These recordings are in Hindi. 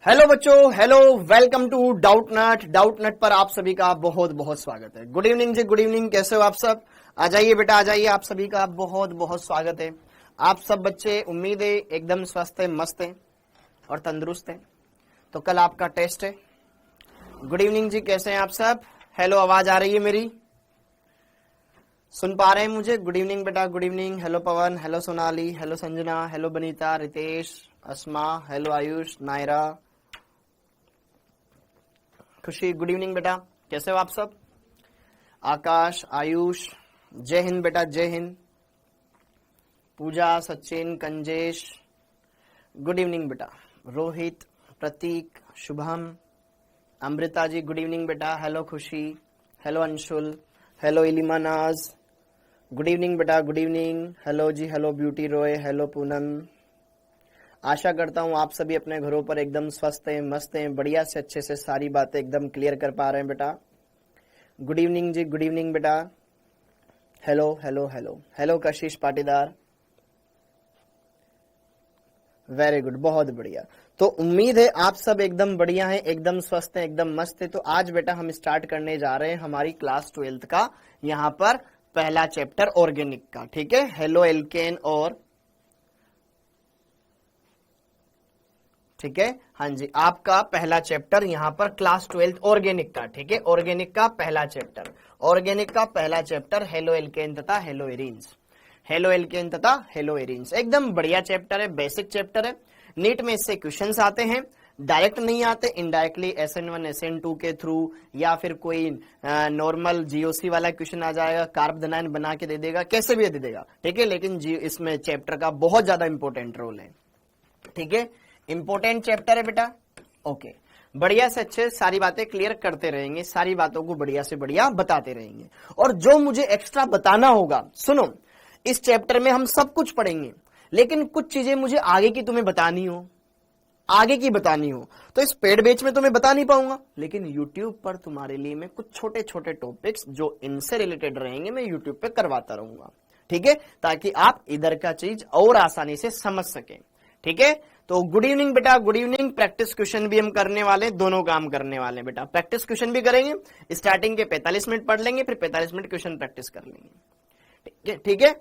हेलो बच्चों, हेलो, वेलकम टू डाउट नट पर आप सभी का बहुत बहुत स्वागत है। गुड इवनिंग जी, गुड इवनिंग। कैसे हो आप सब? आ जाइए बेटा, आ जाइए। आप सभी का बहुत बहुत स्वागत है। आप सब बच्चे उम्मीद है एकदम स्वस्थ है, मस्त है और तंदुरुस्त है। तो कल आपका टेस्ट है। गुड इवनिंग जी, कैसे हैं आप सब? हेलो, आवाज आ रही है मेरी? सुन पा रहे हैं मुझे? गुड इवनिंग बेटा, good evening. Hello Pavan, hello Sonali, hello Sanjana, hello Banita, Ritesh, Asma, hello Ayush, Naira, Khushi. Good evening बेटा, कैसे हो आप सब? आकाश, आयुष, जय हिंद बेटा, जय हिंद। पूजा, सचिन, कंजेश, गुड इवनिंग बेटा। रोहित, प्रतीक, शुभम, अमृता जी, गुड इवनिंग बेटा। Hello Khushi, hello Anshul, hello Ilima Naaz, good evening बेटा, गुड इवनिंग। हेलो जी, hello Beauty Roy, hello Poonam. आशा करता हूं आप सभी अपने घरों पर एकदम स्वस्थ हैं, मस्त हैं, बढ़िया से अच्छे से सारी बातें एकदम क्लियर कर पा रहे हैं बेटा। गुड इवनिंग जी, गुड इवनिंग बेटा। हेलो हेलो हेलो हेलो कशिश पाटीदार, वेरी गुड, बहुत बढ़िया। तो उम्मीद है आप सब एकदम बढ़िया हैं, एकदम स्वस्थ हैं, एकदम मस्त है। तो आज बेटा हम स्टार्ट करने जा रहे हैं हमारी क्लास 12th का यहाँ पर पहला चैप्टर ऑर्गेनिक का। ठीक है, हेलो एल्केन और, ठीक है, हाँ जी, आपका पहला चैप्टर यहाँ पर क्लास 12th ऑर्गेनिक का। ठीक है, ऑर्गेनिक का पहला चैप्टर, ऑर्गेनिक का पहला चैप्टर हेलो एल्केन तथा हेलो एरीन्स। हेलो एल्केन तथा हेलो एरीन्स एकदम बढ़िया चैप्टर है, बेसिक चैप्टर है। नीट में इससे क्वेश्चंस आते हैं, डायरेक्ट नहीं आते, इनडायरेक्टली SN1 SN2 के थ्रू या फिर कोई नॉर्मल GOC वाला क्वेश्चन आ जाएगा, कार्बोनाइन बना के दे देगा, कैसे भी दे देगा। ठीक है, लेकिन इसमें चैप्टर का बहुत ज्यादा इंपॉर्टेंट रोल है। ठीक है, इंपॉर्टेंट चैप्टर है बेटा। ओके, बढ़िया से अच्छे सारी बातें क्लियर करते रहेंगे, सारी बातों को बढ़िया से बढ़िया बताते रहेंगे। और जो मुझे एक्स्ट्रा बताना होगा, सुनो, इस चैप्टर में हम सब कुछ पढ़ेंगे, लेकिन कुछ चीजें मुझे आगे की तुम्हें बतानी हो, आगे की बतानी हो, तो इस पेड बैच में तुम्हें बता नहीं पाऊंगा, लेकिन YouTube पर तुम्हारे लिए मैं कुछ छोटे छोटे टॉपिक्स जो इनसे रिलेटेड रहेंगे मैं YouTube पे करवाता रहूंगा। ठीक है, ताकि आप इधर का चीज और आसानी से समझ सकें। ठीक है, तो गुड इवनिंग बेटा, गुड इवनिंग। प्रैक्टिस क्वेश्चन भी हम करने वाले, दोनों काम करने वाले बेटा। प्रैक्टिस क्वेश्चन भी करेंगे, स्टार्टिंग के 45 मिनट पढ़ लेंगे, फिर 45 मिनट क्वेश्चन प्रैक्टिस कर लेंगे। ठीक है, ठीक है,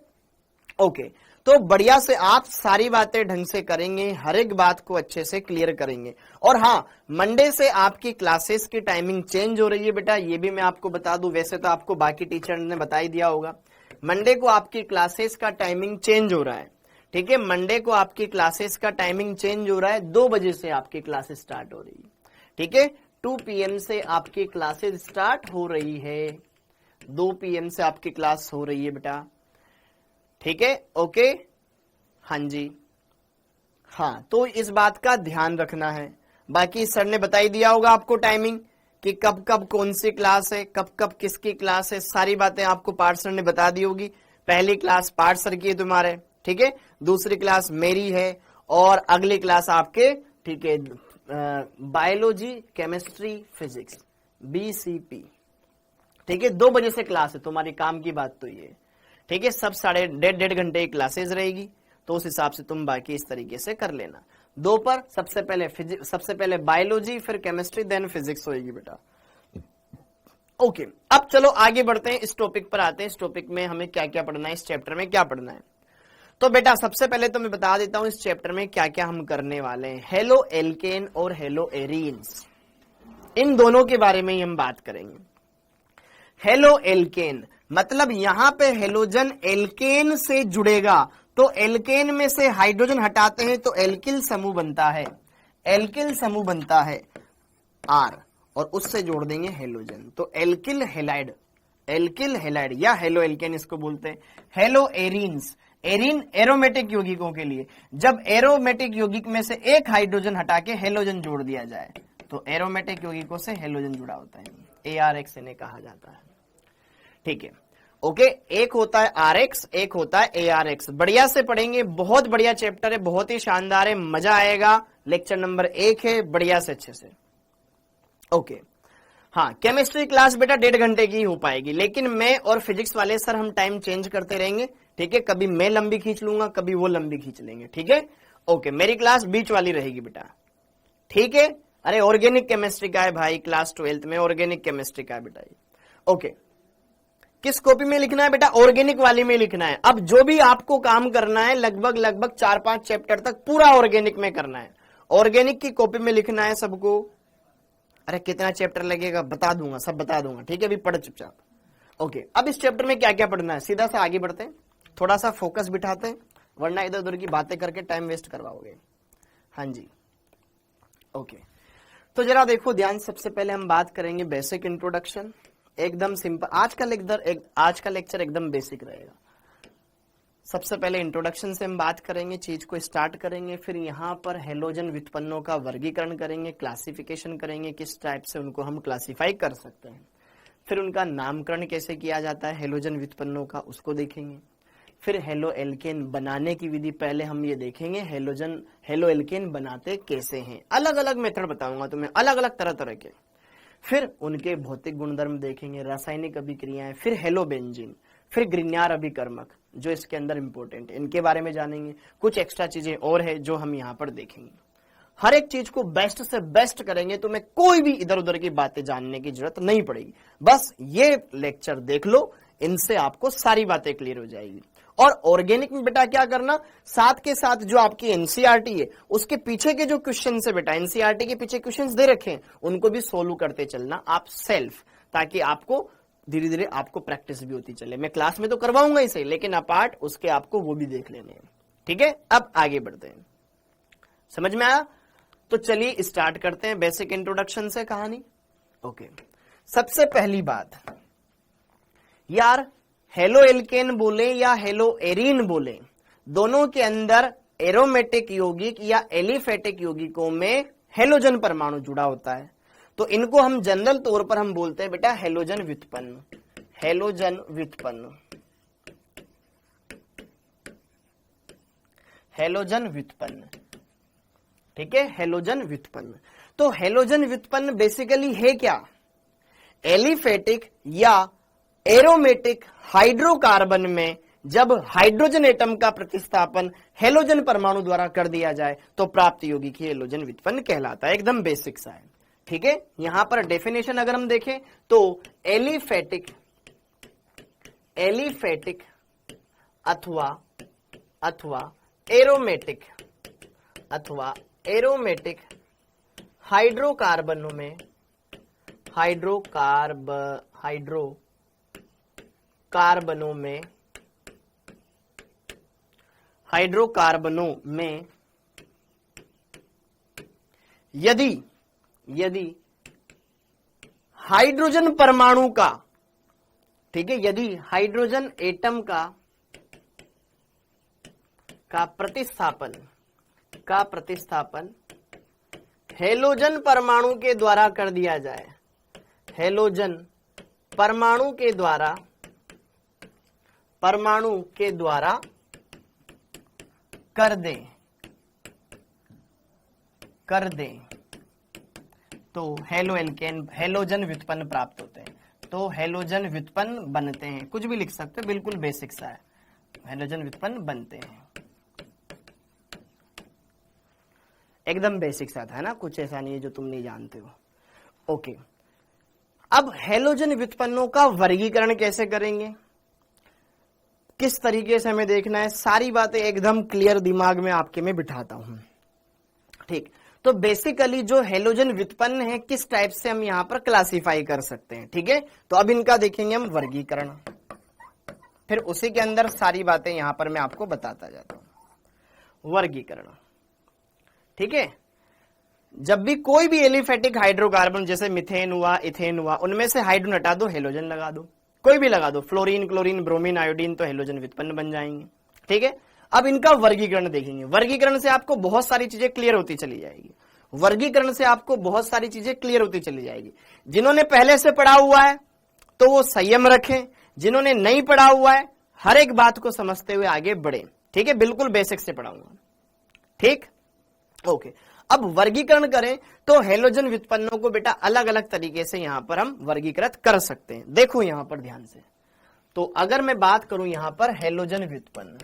ओके। तो बढ़िया से आप सारी बातें ढंग से करेंगे, हर एक बात को अच्छे से क्लियर करेंगे। और हाँ, मंडे से आपकी क्लासेस की टाइमिंग चेंज हो रही है बेटा, ये भी मैं आपको बता दूं। वैसे तो आपको बाकी टीचर ने बता ही दिया होगा, मंडे को आपकी क्लासेस का टाइमिंग चेंज हो रहा है। ठीक है, मंडे को आपकी क्लासेस का टाइमिंग चेंज हो रहा है, 2 बजे से आपकी क्लासेस स्टार्ट हो रही है। ठीक है, 2 PM से आपकी क्लासेस स्टार्ट हो रही है, 2 PM से आपकी क्लास हो रही है बेटा। ठीक है, ओके, हाँ जी, हाँ, तो इस बात का ध्यान रखना है। बाकी सर ने बता ही दिया होगा आपको टाइमिंग कि कब कब कौन सी क्लास है, कब कब किसकी क्लास है, सारी बातें आपको पार्ट सर ने बता दी होगी। पहली क्लास पार्ट सर की है तुम्हारे, ठीक है, दूसरी क्लास मेरी है, और अगली क्लास आपके, ठीक है, बायोलॉजी, केमिस्ट्री, फिजिक्स, BCP। ठीक है, 2 बजे से क्लास है तुम्हारी, काम की बात तो ये। ठीक है, सब डेढ़ घंटे की क्लासेस रहेगी, तो उस हिसाब से तुम बाकी इस तरीके से कर लेना। 2 पर सबसे पहले बायोलॉजी, फिर केमिस्ट्री, देन फिजिक्स होगी बेटा। ओके, अब चलो आगे बढ़ते हैं, इस टॉपिक पर आते हैं। इस टॉपिक में हमें क्या क्या पढ़ना है, इस चैप्टर में क्या पढ़ना है। तो बेटा सबसे पहले तो मैं बता देता हूं इस चैप्टर में क्या क्या हम करने वाले हैं। हेलो एल्केन और हेलो एरीन्स, इन दोनों के बारे में ही हम बात करेंगे। हेलो एल्केन मतलब यहां पे हेलोजन एल्केन से जुड़ेगा, तो एल्केन में से हाइड्रोजन हटाते हैं तो एल्किल समूह बनता है, एल्किल समूह बनता है R, और उससे जोड़ देंगे हेलोजन, तो एल्किल हेलाइड, एल्किल हेलाइड या हेलो एल्केन इसको बोलते हैं। हेलो एरीन्स, एरीन एरोमेटिक यौगिकों के लिए, जब एरोमेटिक यौगिक में से एक हाइड्रोजन हटा के हेलोजन जोड़ दिया जाए तो एरोमेटिक यौगिकों से हेलोजन जुड़ा होता है, ARX इन्हें कहा जाता है। ठीक है, ओके, एक होता है RX, एक होता है ARX। बढ़िया से पढ़ेंगे, बहुत बढ़िया चैप्टर है, बहुत ही शानदार है, मजा आएगा। लेक्चर नंबर 1 है, बढ़िया से अच्छे से। ओके, हाँ, केमिस्ट्री क्लास बेटा 1.5 घंटे की हो पाएगी, लेकिन मैं और फिजिक्स वाले सर हम टाइम चेंज करते रहेंगे। ठीक है, कभी मैं लंबी खींच लूंगा, कभी वो लंबी खींच लेंगे। ठीक है, ओके, मेरी क्लास बीच वाली रहेगी बेटा। ठीक है। अरे ऑर्गेनिक केमिस्ट्री का है भाई, क्लास 12th में ऑर्गेनिक केमिस्ट्री का है बेटा ये। ओके, किस कॉपी में लिखना है बेटा? ऑर्गेनिक वाली में लिखना है। अब जो भी आपको काम करना है लगभग 4-5 चैप्टर तक पूरा ऑर्गेनिक में करना है। ऑर्गेनिक की कॉपी में लिखना है सबको। अरे कितना चैप्टर लगेगा बता दूंगा, सब बता दूंगा, ठीक है, अभी पढ़ चुपचाप। ओके, अब इस चैप्टर में क्या क्या पढ़ना है, सीधा सा आगे बढ़ते हैं, थोड़ा सा फोकस बिठाते हैं, वरना इधर उधर की बातें करके टाइम वेस्ट करवाओगे। हाँ जी, ओके, तो जरा देखो ध्यान, सबसे पहले हम बात करेंगे बेसिक इंट्रोडक्शन, एकदम सिंपल। आज का लेक्चर एकदम बेसिक रहेगा। सबसे पहले इंट्रोडक्शन से हम बात करेंगे, चीज को स्टार्ट करेंगे, फिर यहाँ पर हेलोजन व्युत्पन्नों का वर्गीकरण करेंगे, क्लासिफिकेशन करेंगे, किस टाइप से उनको हम क्लासिफाई कर सकते हैं, फिर उनका नामकरण कैसे किया जाता है हेलोजन व्युत्पन्नों का, उसको देखेंगे। फिर हेलो एल्केन बनाने की विधि पहले हम ये देखेंगे, हेलो एल्केन बनाते कैसे हैं, अलग अलग मेथड बताऊंगा तुम्हें, अलग अलग तरह के। फिर उनके भौतिक गुणधर्म देखेंगे, रासायनिक अभिक्रियाएं, फिर हेलो बेंजीन, फिर ग्रिग्नार अभिकर्मक जो इसके अंदर इंपॉर्टेंट, इनके बारे में जानेंगे। कुछ एक्स्ट्रा चीजें और है जो हम यहाँ पर देखेंगे। हर एक चीज को बेस्ट से बेस्ट करेंगे, तुम्हें कोई भी इधर उधर की बातें जानने की जरूरत नहीं पड़ेगी। बस ये लेक्चर देख लो, इनसे आपको सारी बातें क्लियर हो जाएगी। और ऑर्गेनिक में बेटा क्या करना, साथ के साथ जो आपकी एनसीईआरटी है उसके पीछे के जो क्वेश्चन है बेटा, एनसीईआरटी के पीछे क्वेश्चंस दे रखे हैं, उनको भी सोल्व करते चलना आप सेल्फ, ताकि आपको धीरे धीरे आपको प्रैक्टिस भी होती चले। मैं क्लास में तो करवाऊंगा ही सही, लेकिन अपार्ट उसके आपको वो भी देख लेने हैं, ठीक है। अब आगे बढ़ते हैं, समझ में आया? तो चलिए स्टार्ट करते हैं बेसिक इंट्रोडक्शन से कहानी। ओके, सबसे पहली बात यार, हेलो एल्केन बोले या हेलो एरीन बोले, दोनों के अंदर एरोमेटिक यौगिक या एलिफेटिक यौगिकों में हेलोजन परमाणु जुड़ा होता है। तो इनको हम जनरल तौर पर हम बोलते हैं बेटा हेलोजन व्युत्पन्न, हेलोजन व्युत्पन्न, हेलोजन व्युत्पन्न, ठीक है, हेलोजन व्युत्पन्न। तो हेलोजन व्युत्पन्न बेसिकली है क्या? एलिफेटिक या एरोमेटिक हाइड्रोकार्बन में जब हाइड्रोजन एटम का प्रतिस्थापन हेलोजन परमाणु द्वारा कर दिया जाए तो प्राप्त यौगिक ही हेलोजन व्युत्पन्न कहलाता है। एकदम बेसिक सा है, ठीक है। यहां पर डेफिनेशन अगर हम देखें तो एलिफेटिक अथवा एरोमेटिक हाइड्रोकार्बनों में यदि हाइड्रोजन परमाणु का, ठीक है, यदि हाइड्रोजन एटम का प्रतिस्थापन हेलोजन परमाणु के द्वारा कर दिया जाए, हेलोजन परमाणु के द्वारा कर दे तो हेलोजन व्युत्पन्न प्राप्त होते हैं। तो हेलोजन व्युत्पन्न बनते हैं, कुछ भी लिख सकते हो, बिल्कुल बेसिक सा है, हेलोजन व्युत्पन्न बनते हैं, एकदम बेसिक सा था, है ना, कुछ ऐसा नहीं है जो तुम नहीं जानते हो। ओके, अब हेलोजन व्युत्पन्नों का वर्गीकरण कैसे करेंगे, किस तरीके से हमें देखना है, सारी बातें एकदम क्लियर दिमाग में आपके में बिठाता हूं, ठीक। तो बेसिकली जो हेलोजन व्युत्पन्न है किस टाइप से हम यहां पर क्लासिफाई कर सकते हैं, ठीक है। तो अब इनका देखेंगे हम वर्गीकरण, फिर उसी के अंदर सारी बातें यहां पर मैं आपको बताता जाता हूं। वर्गीकरण, ठीक है, जब भी कोई भी एलिफेटिक हाइड्रोकार्बन जैसे मिथेन हुआ, इथेन हुआ, उनमें से हाइड्रोजन हटा दो, हेलोजन लगा दो, कोई भी लगा दो, फ्लोरीन, क्लोरीन, ब्रोमीन, आयोडीन, तो हेलोजन व्युत्पन्न बन जाएंगे, ठीक है। अब इनका वर्गीकरण देखेंगे, वर्गीकरण से आपको बहुत सारी चीजें क्लियर होती चली जाएगी, जिन्होंने पहले से पढ़ा हुआ है तो वो संयम रखें, जिन्होंने नहीं पढ़ा हुआ है हर एक बात को समझते हुए आगे बढ़े, ठीक है, बिल्कुल बेसिक से पढ़ाऊंगा, ठीक। ओके, अब वर्गीकरण करें तो हेलोजन व्युत्पन्नों को बेटा अलग अलग तरीके से यहां पर हम वर्गीकृत कर सकते हैं। देखो यहां पर ध्यान से, तो अगर मैं बात करूं यहां पर हेलोजन व्युत्पन्न,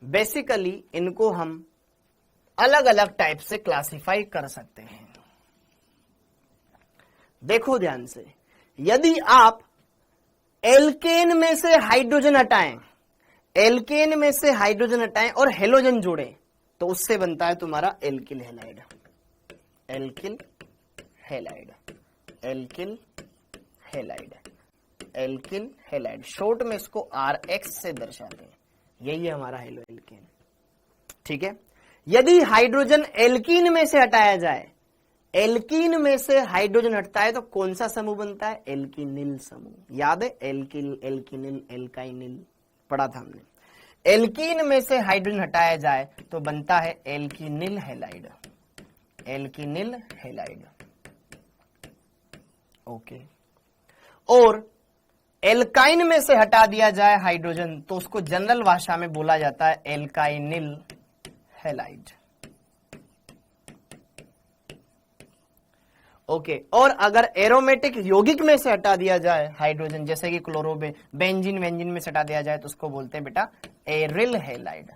बेसिकली इनको हम अलग अलग टाइप से क्लासिफाई कर सकते हैं। देखो ध्यान से, यदि आप एल्केन में से हाइड्रोजन हटाएं, एल्केन में से हाइड्रोजन हटाएं और हेलोजन जोड़ें तो उससे बनता है तुम्हारा alkyl halide, alkyl halide, alkyl halide, alkyl halide. Short में इसको RX से दर्शाते हैं, यही है हमारा हेलो एल्केन। ठीक है, यदि हाइड्रोजन एल्कीन में से हटाया जाए, एल्कीन में से हाइड्रोजन हटता है तो कौन सा समूह बनता है? एल्किनिल समूह। याद है, एल्किल, एल्किनिल, एल्काइनिल पढ़ा था हमने। एल्कीन में से हाइड्रोजन हटाया जाए तो बनता है एल्किनिल हैलाइड, एल्किनिल हैलाइड। ओके, और एल्काइन में से हटा दिया जाए हाइड्रोजन तो उसको जनरल भाषा में बोला जाता है एल्काइनिल हैलाइड। ओके, और अगर एरोमेटिक यौगिक में से हटा दिया जाए हाइड्रोजन, जैसे कि बेंजीन वेंजीन में से हटा दिया जाए तो उसको बोलते हैं बेटा aryl halide,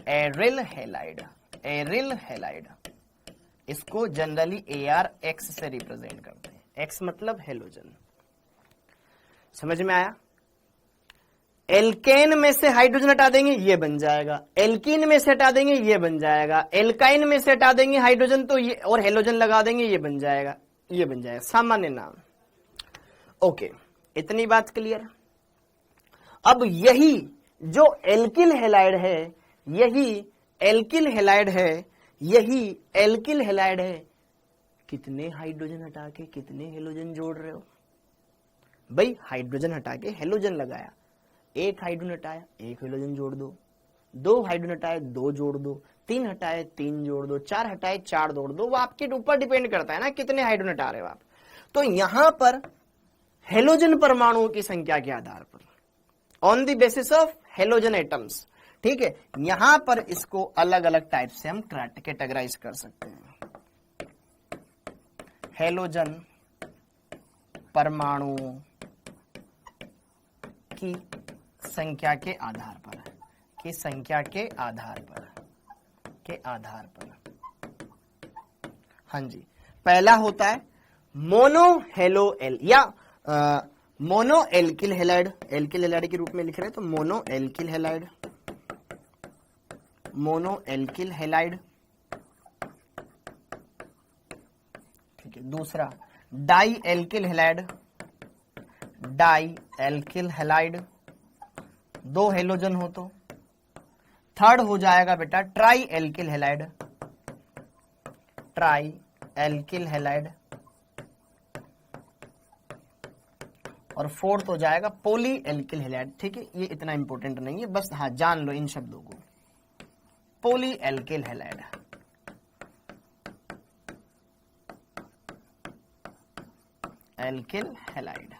aryl halide, aryl halide. इसको जनरली ARX से रिप्रेजेंट करते हैं। X मतलब हेलोजन। समझ में आया? एल्केन में से हाइड्रोजन हटा देंगे ये बन जाएगा, एल्कीन में से हटा देंगे ये बन जाएगा, एल्काइन में से हटा देंगे हाइड्रोजन तो ये और हेलोजन लगा देंगे ये बन जाएगा, ये बन जाएगा सामान्य नाम। ओके, इतनी बात क्लियर। अब यही जो एल्किल हैलाइड है, यही एल्किल हैलाइड है, यही एल्किल हैलाइड है, कितने हाइड्रोजन हटा के कितने हेलोजन जोड़ रहे हो? भाई हाइड्रोजन हटा के हेलोजन लगाया, एक हाइड्रोजन हटाया एक हेलोजन जोड़ दो, दो हाइड्रोजन हटाए दो जोड़ दो, तीन हटाए तीन जोड़ दो, चार हटाए चार जोड़ दो। वो आपके ऊपर डिपेंड करता है ना कितने हाइड्रोजन हटा रहे हो आप। तो यहां पर हेलोजन परमाणुओं की संख्या के आधार पर, on the basis of halogen atoms, ठीक है, यहां पर इसको अलग अलग टाइप से हम कैटेगराइज कर सकते हैं। हेलोजन परमाणुओं की संख्या के आधार पर, की संख्या के आधार पर, के आधार पर। हाँ जी, पहला होता है मोनो हेलो एल या mono alkyl halide, alkyl halide के रूप में लिख रहे हैं तो mono alkyl halide, mono alkyl halide. ठीक है, दूसरा di alkyl halide, di alkyl halide, दो हेलोजन हो तो। थर्ड हो जाएगा बेटा tri alkyl halide, tri alkyl halide. और फोर्थ हो जाएगा पॉली एल्किल हैलाइड। ठीक है, ये इतना इंपॉर्टेंट नहीं है, बस हाँ जान लो इन शब्दों को, poly alkyl halide. Alkyl halide.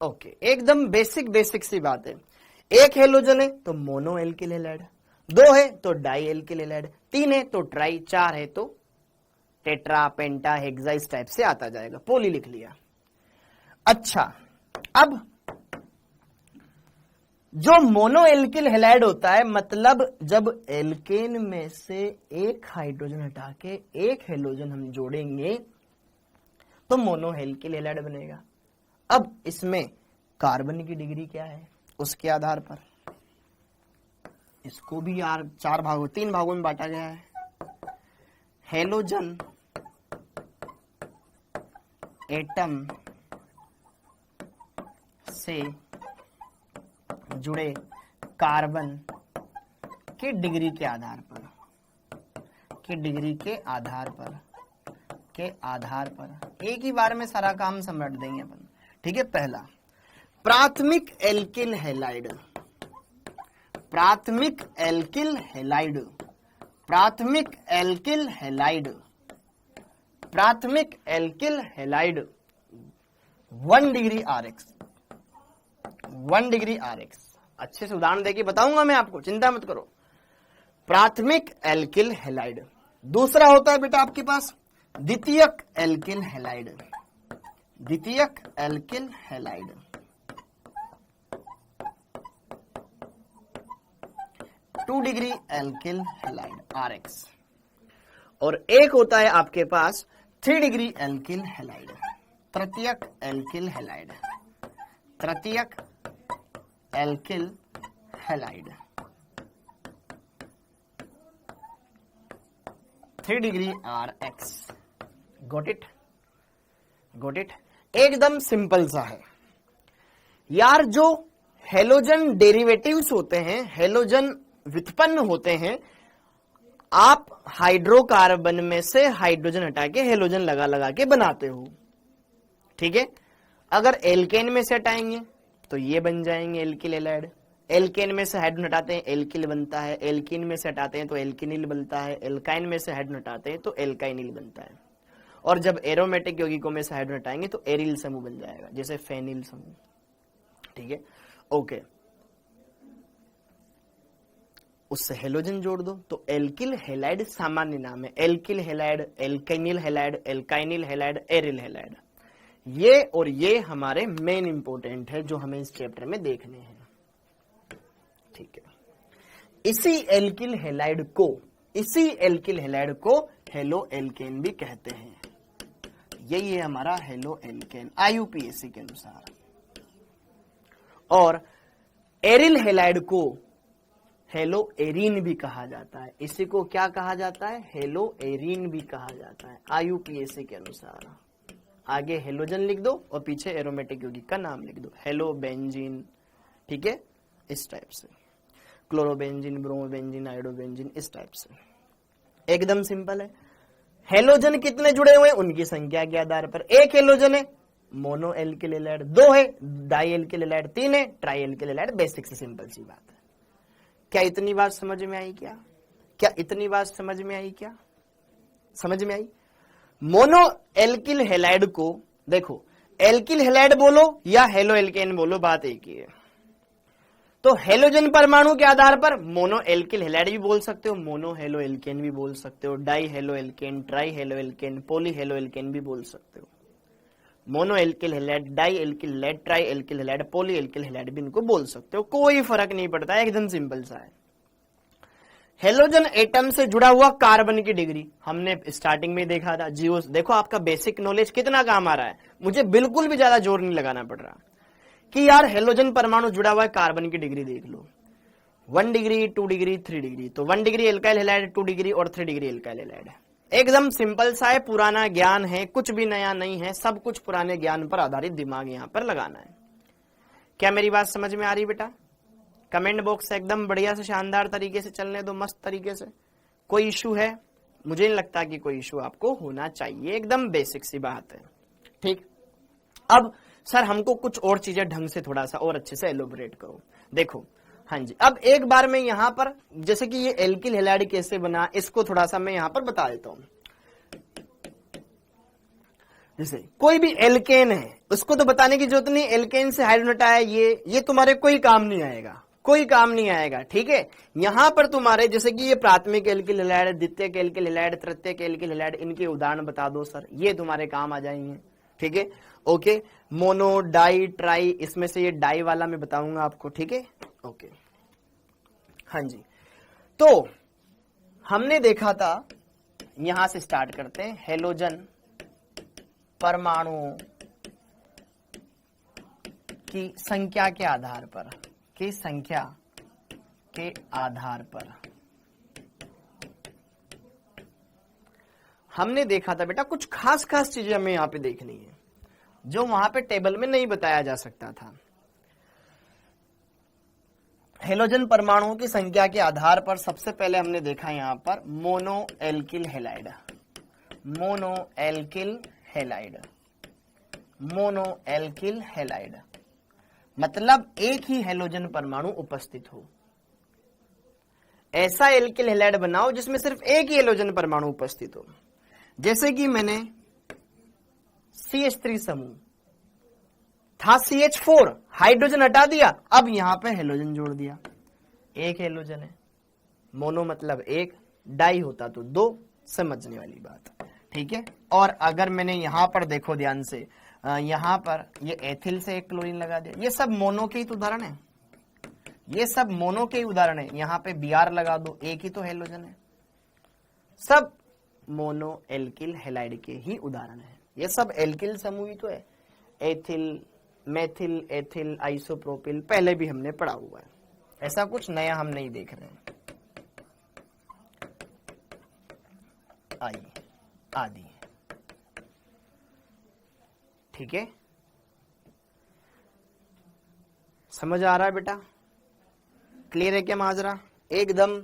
Okay, एकदम बेसिक सी बात है। एक हेलोजन है तो मोनो एल्किल हैलाइड, दो है तो डाई एल्किल हैलाइड, तीन है तो ट्राई, चार है तो टेट्रा पेंटा हेक्सा, इस टाइप से आता जाएगा। पोली लिख लिया। अच्छा, अब जो मोनो एल्किल हैलाइड होता है, मतलब जब एल्केन में से एक हाइड्रोजन हटा के एक हेलोजन हम जोड़ेंगे तो मोनो एल्किल हैलाइड बनेगा। अब इसमें कार्बन की डिग्री क्या है उसके आधार पर इसको भी यार तीन भागों में बांटा गया है। हेलोजन एटम से जुड़े कार्बन की डिग्री के आधार पर, की डिग्री के आधार पर, के आधार पर एक ही बार में सारा काम समेट देंगे अपन। ठीक है, पहला प्राथमिक एल्किल हैलाइड, प्राथमिक एल्किल हैलाइड, प्राथमिक एल्किल हैलाइड, प्राथमिक alkyl halide 1 degree RX, 1 degree RX। अच्छे से उदाहरण देके बताऊंगा मैं आपको, चिंता मत करो। प्राथमिक एल्किल हैलाइड। दूसरा होता है बेटा आपके पास द्वितीयक एल्किल हैलाइड, द्वितीयक alkyl halide. 2 degree alkyl halide RX, और एक होता है आपके पास 3 डिग्री एल्किल हैलाइड, तृतीयक एल्किल हैलाइड, तृतीयक alkyl halide 3 degree RX। Got it, got it. एकदम सिंपल सा है यार। जो हेलोजन डेरिवेटिव्स होते हैं, हेलोजन व्युत्पन्न होते हैं, आप हाइड्रोकार्बन में से हाइड्रोजन हटा के हेलोजन लगा लगा के बनाते हो, ठीक है। अगर एल्केन में से हटाएंगे तो ये बन जाएंगे एल्किल हैलाइड, एल्केन में से हाइड्रोजन हटाते हैं एल्किल बनता है, एल्कीन में से हटाते हैं तो एल्किनिल बनता है, एल्काइन में से हाइड्रोजन हटाते हैं तो एल्काइनिल बनता है, और जब एरोमेटिक यौगिकों में से हाइड्रोजन हटाएंगे तो एरिल समूह बन जाएगा, जैसे फेनिल समूह, ठीक है। ओके, उससे हेलोजन जोड़ दो तो एल्किल हैलाइड सामान्य नाम है, alkyl halide, alkynyl halide, alkynyl halide, aryl halide. ये और ये हमारे मेन इंपोर्टेंट है जो हमें इस चैप्टर में देखने हैं, ठीक है। इसी एल्किल हैलाइड को हेलो एल्केन भी कहते हैं। यही है हमारा हेलो एल्केन IUPAC के अनुसार। और एरिल हैलाइड को हेलो एरीन भी कहा जाता है। इसी को क्या कहा जाता है? हेलो एरीन भी कहा जाता है IUPAC के अनुसार। आगे हेलोजन लिख दो और पीछे एरोमेटिक यौगिक का नाम लिख दो, हेलो बेंजीन, ठीक है, इस टाइप से, क्लोरोबेंजीन, ब्रोमोबेंजीन, आयोडोबेंजीन, इस टाइप से। एकदम सिंपल है। हेलोजन कितने जुड़े हुए हैं? उनकी संख्या के आधार पर। एक हेलोजन है मोनो एल्किल हैलाइड, 2 है डाई एल्किल हैलाइड, 3 है ट्राई एल्किल हैलाइड। बेसिक से सिंपल सी बात है। क्या इतनी बात समझ में आई? क्या इतनी बात समझ में आई? क्या समझ में आई? मोनो एल्किल हैलाइड को देखो, एल्किल हैलाइड बोलो या हेलो एल्केन बोलो, बात एक ही है। तो हेलोजन परमाणु के आधार पर मोनो एल्किल हैलाइड भी बोल सकते हो, मोनो हेलो एल्केन भी बोल सकते हो, di halo alkane, tri halo alkane, poly halo alkane भी बोल सकते हो। Mono alkyl halide, di alkyl halide, tri alkyl halide, poly alkyl halide भी इनको बोल सकते हो, कोई फर्क नहीं पड़ता, एकदम सिंपल सा है। हेलोजन एटम से जुड़ा हुआ कार्बन की डिग्री हमने स्टार्टिंग में देखा था। जीओ देखो, आपका बेसिक नॉलेज कितना काम आ रहा है। मुझे बिल्कुल भी ज्यादा जोर नहीं लगाना पड़ रहा कि यार हेलोजन परमाणु जुड़ा हुआ है, कार्बन की डिग्री देख लो, 1 डिग्री, 2 डिग्री, 3 डिग्री। तो 1 डिग्री एल्काइल हैलाइड, 2 डिग्री और 3 डिग्री एल्काइल हैलाइड है। एकदम सिंपल सा है, पुराना ज्ञान है, कुछ भी नया नहीं है, सब कुछ पुराने ज्ञान पर आधारित दिमाग यहां पर लगाना है। क्या मेरी बात समझ में आ रही बेटा? कमेंट बॉक्स एकदम बढ़िया से शानदार तरीके से चलने दो, मस्त तरीके से। कोई इशू है? मुझे नहीं लगता कि कोई इशू आपको होना चाहिए, एकदम बेसिक सी बात है, ठीक। अब सर हमको कुछ और चीजें ढंग से थोड़ा सा और अच्छे से एलोबरेट करो। देखो, हाँ जी, अब एक बार मैं यहां पर, जैसे कि ये एल्किल हैलाइड कैसे बना, इसको थोड़ा सा मैं यहां पर बता देता हूं। जैसे कोई भी एल्केन है, उसको तो बताने की जरूरत नहीं, एल्केन से हाइड्रोजन हटाया, ये तुम्हारे कोई काम नहीं आएगा, कोई काम नहीं आएगा, ठीक है। यहां पर तुम्हारे जैसे कि ये प्राथमिक एल्किल हैलाइड, द्वितीयक एल्किल हैलाइड, तृतीयक एल्किल हैलाइड, इनके उदाहरण बता दो सर, ये तुम्हारे काम आ जाएंगे, ठीक है। ओके, मोनो, डाई, ट्राई, इसमें से ये डाई वाला मैं बताऊंगा आपको, ठीक है। ओके, हाँ जी, तो हमने देखा था, यहां से स्टार्ट करते हैं, हेलोजन परमाणुओं की संख्या के आधार पर, हमने देखा था बेटा, कुछ खास खास चीजें हमें यहां पे देखनी है जो वहां पे टेबल में नहीं बताया जा सकता था। हेलोजन परमाणुओं की संख्या के आधार पर सबसे पहले हमने देखा यहां पर mono alkyl halide, mono alkyl halide मतलब एक ही हेलोजन परमाणु उपस्थित हो। ऐसा एल्किल हैलाइड बनाओ जिसमें सिर्फ एक ही हेलोजन परमाणु उपस्थित हो। जैसे कि मैंने CH3 समूह था, CH4 हाइड्रोजन हटा दिया, अब यहां पे हेलोजन जोड़ दिया, एक हेलोजन है। मोनो मतलब एक, डाई होता तो 2, समझने वाली बात, ठीक है। और अगर मैंने यहां पर देखो ध्यान से, यहां पर ये एथिल से एक क्लोरीन लगा दिया, ये सब मोनो के ही तो उदाहरण है। ये सब मोनो के उदाहरण है। यहां पे Br लगा दो, एक ही तो हेलोजन है। सब मोनो एल्किल हैलाइड के ही उदाहरण है। ये सब एल्किल समूह ही तो है। एथिल, मेथिल, एथिल, आइसोप्रोपिल पहले भी हमने पढ़ा हुआ है, ऐसा कुछ नया हम नहीं देख रहे हैं। आइए आदि, ठीक है, समझ आ रहा है बेटा? क्लियर है क्या माजरा एकदम?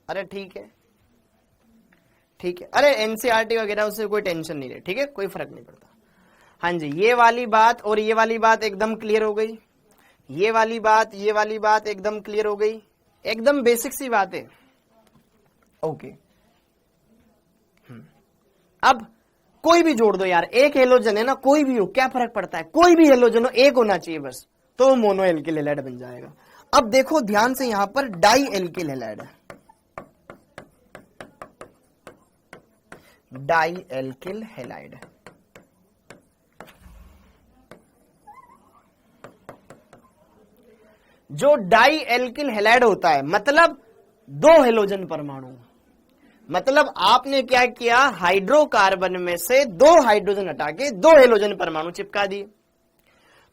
अरे ठीक है, ठीक है। अरे एनसीईआरटी वगैरह उससे कोई टेंशन नहीं है, ठीक है, कोई फर्क नहीं पड़ता। हाँ जी, ये वाली बात और ये वाली बात एकदम क्लियर हो गई। ये वाली बात एकदम क्लियर हो गई। एकदम बेसिक सी बात है। ओके, अब कोई भी जोड़ दो यार, एक हेलोजन है ना, कोई भी हो, क्या फर्क पड़ता है, कोई भी हेलोजन हो, एक होना चाहिए बस, तो मोनो एल्किल हैलाइड बन जाएगा। अब देखो ध्यान से, यहां पर डाई एल्किल हैलाइड है, डाई एल्किल हैलाइड। जो डाई एल्किल हैलाइड होता है मतलब दो हेलोजन परमाणु, मतलब आपने क्या किया, हाइड्रोकार्बन में से दो हाइड्रोजन हटा के दो हेलोजन परमाणु चिपका दिए,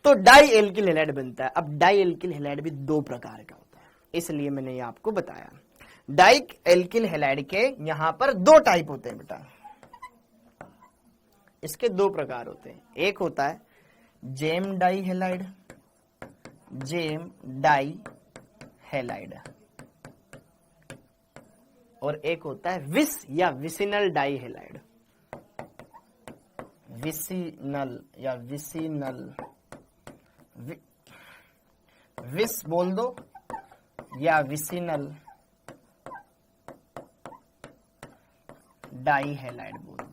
तो डाई एल्किल हैलाइड बनता है। अब डाई एल्किल हैलाइड भी दो प्रकार का होता है, इसलिए मैंने ये आपको बताया। डाई एल्किल हैलाइड के यहां पर दो टाइप होते हैं बेटा, इसके दो प्रकार होते हैं। एक होता है gem di halide, gem di halide, और एक होता है विस या विसिनल डाई हैलाइड, विसिनल या विसिनल, विस बोल दो या विसिनल डाई हैलाइड बोल दो।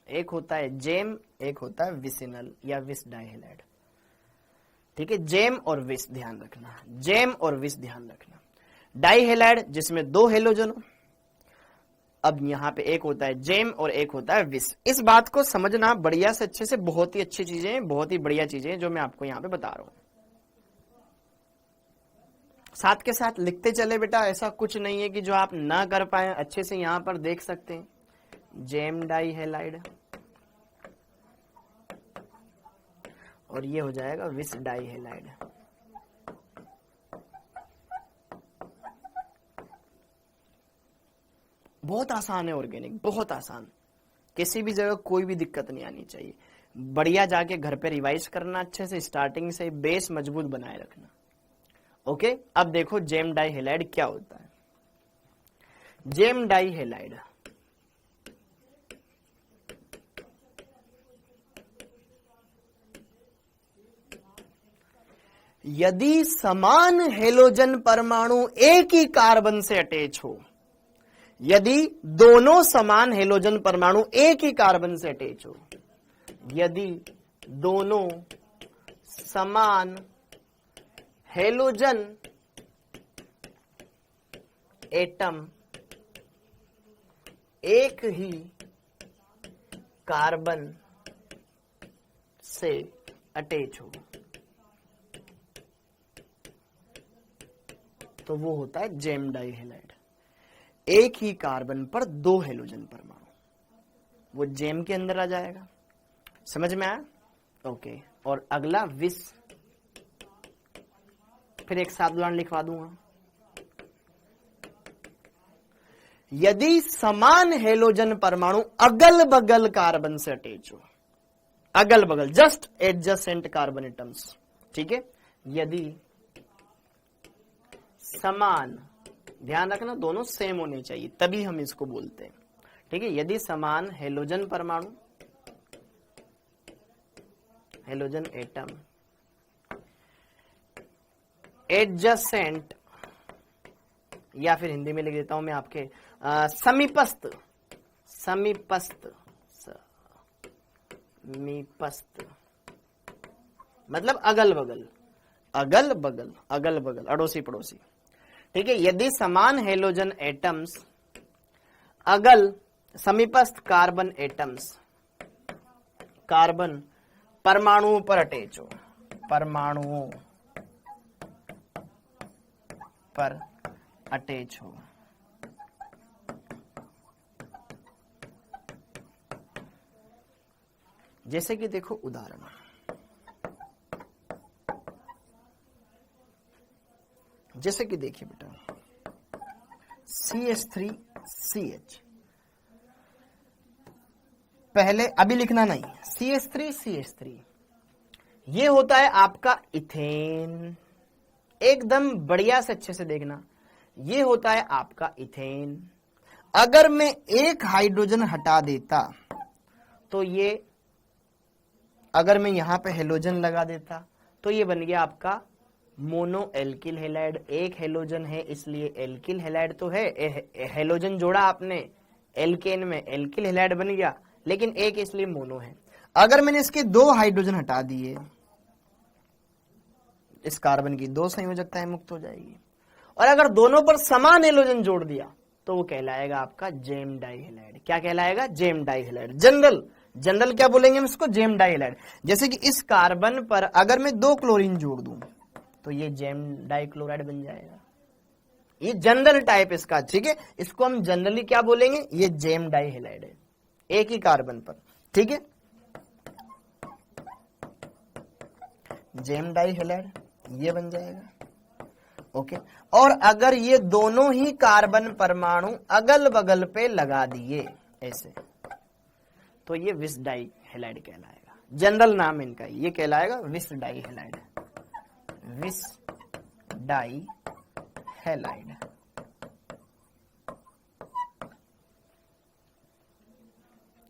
एक होता है जेम, एक होता है विसिनल या विस डाई हैलाइड, ठीक है। जेम और विस ध्यान रखना, जेम और विस ध्यान रखना। डाई हैलाइड जिसमें दो हेलोजन हो। अब यहां पे एक होता है जेम और एक होता है विस। इस बात को समझना बढ़िया से, अच्छे से, बहुत ही अच्छी चीजें हैं, बहुत ही बढ़िया चीजें हैं जो मैं आपको यहां पे बता रहा हूं। साथ के साथ लिखते चले बेटा, ऐसा कुछ नहीं है कि जो आप ना कर पाए, अच्छे से यहां पर देख सकते हैं। जेम डाई हैलाइड और ये हो जाएगा विस डाई हैलाइड। बहुत आसान है ऑर्गेनिक, बहुत आसान, किसी भी जगह कोई भी दिक्कत नहीं आनी चाहिए। बढ़िया जाके घर पे रिवाइज करना, अच्छे से स्टार्टिंग से बेस मजबूत बनाए रखना। ओके, अब देखो जेम डाई हैलाइड क्या होता है। जेम डाई हैलाइड यदि समान हेलोजन परमाणु एक ही कार्बन से अटैच हो, यदि दोनों समान हेलोजन परमाणु एक ही कार्बन से अटैच हो, यदि दोनों समान हेलोजन एटम एक ही कार्बन से अटैच हो, तो वो होता है जेम डाई हैलाइड। एक ही कार्बन पर दो हेलोजन परमाणु, वो जेम के अंदर आ जाएगा। समझ में आया? ओके, और अगला विस, फिर एक साथ उदाहरण लिखवा दूंगा। यदि समान हेलोजन परमाणु अगल बगल कार्बन से अटैच हो, अगल बगल, जस्ट एडजेसेंट कार्बन एटम्स, ठीक है। यदि समान, ध्यान रखना दोनों सेम होने चाहिए तभी हम इसको बोलते हैं, ठीक है। यदि समान हेलोजन परमाणु, हेलोजन एटम एडजेसेंट, या फिर हिंदी में लिख देता हूं मैं आपके, समीपस्थ, समीपस्थ, समीपस्थ मतलब अगल बगल, अगल बगल, अगल बगल, अड़ोसी पड़ोसी, ठीक है। यदि समान हेलोजन एटम्स अगल समीपस्थ कार्बन एटम्स, कार्बन परमाणुओं पर अटैच हो, परमाणुओं पर अटैच हो। जैसे कि देखो उदाहरण, जैसे कि देखिए बेटा CH3CH, पहले अभी लिखना नहीं, CH3CH3 ये होता है आपका इथेन, एकदम बढ़िया से अच्छे से देखना, ये होता है आपका इथेन। अगर मैं एक हाइड्रोजन हटा देता तो ये, अगर मैं यहां पे हेलोजन लगा देता तो ये बन गया आपका मोनो एल्किल हैलाइड। एक हेलोजन है इसलिए एल्किल हैलाइड तो है, हेलोजन जोड़ा आपने एल्केन में, एल्किल हैलाइड बन गया, लेकिन एक इसलिए मोनो है। अगर मैंने इसके 2 हाइड्रोजन हटा दिए, इस कार्बन की 2 संयोजकताएं मुक्त हो जाएगी। और अगर दोनों पर समान हेलोजन जोड़ दिया तो वो कहलाएगा आपका जेम डाइहैलाइड। क्या कहलाएगा? जेम डाइहैलाइड। जनरल, जनरल क्या बोलेंगे हम इसको? जेम डाइहैलाइड। जैसे कि इस कार्बन पर अगर मैं 2 क्लोरीन जोड़ दूं तो ये जेम डाइक्लोराइड बन जाएगा। ये जनरल टाइप इसका, ठीक है, इसको हम जनरली क्या बोलेंगे? ये जेम डाइहैलाइड है, एक ही कार्बन पर, ठीक है, जेम डाइहैलाइड ये बन जाएगा, ओके। और अगर ये दोनों ही कार्बन परमाणु अगल बगल पे लगा दिए ऐसे, तो ये विस डाइहैलाइड कहलाएगा। जनरल नाम इनका ये कहलाएगा विस डाइहैलाइड, विस डाइहैलाइड।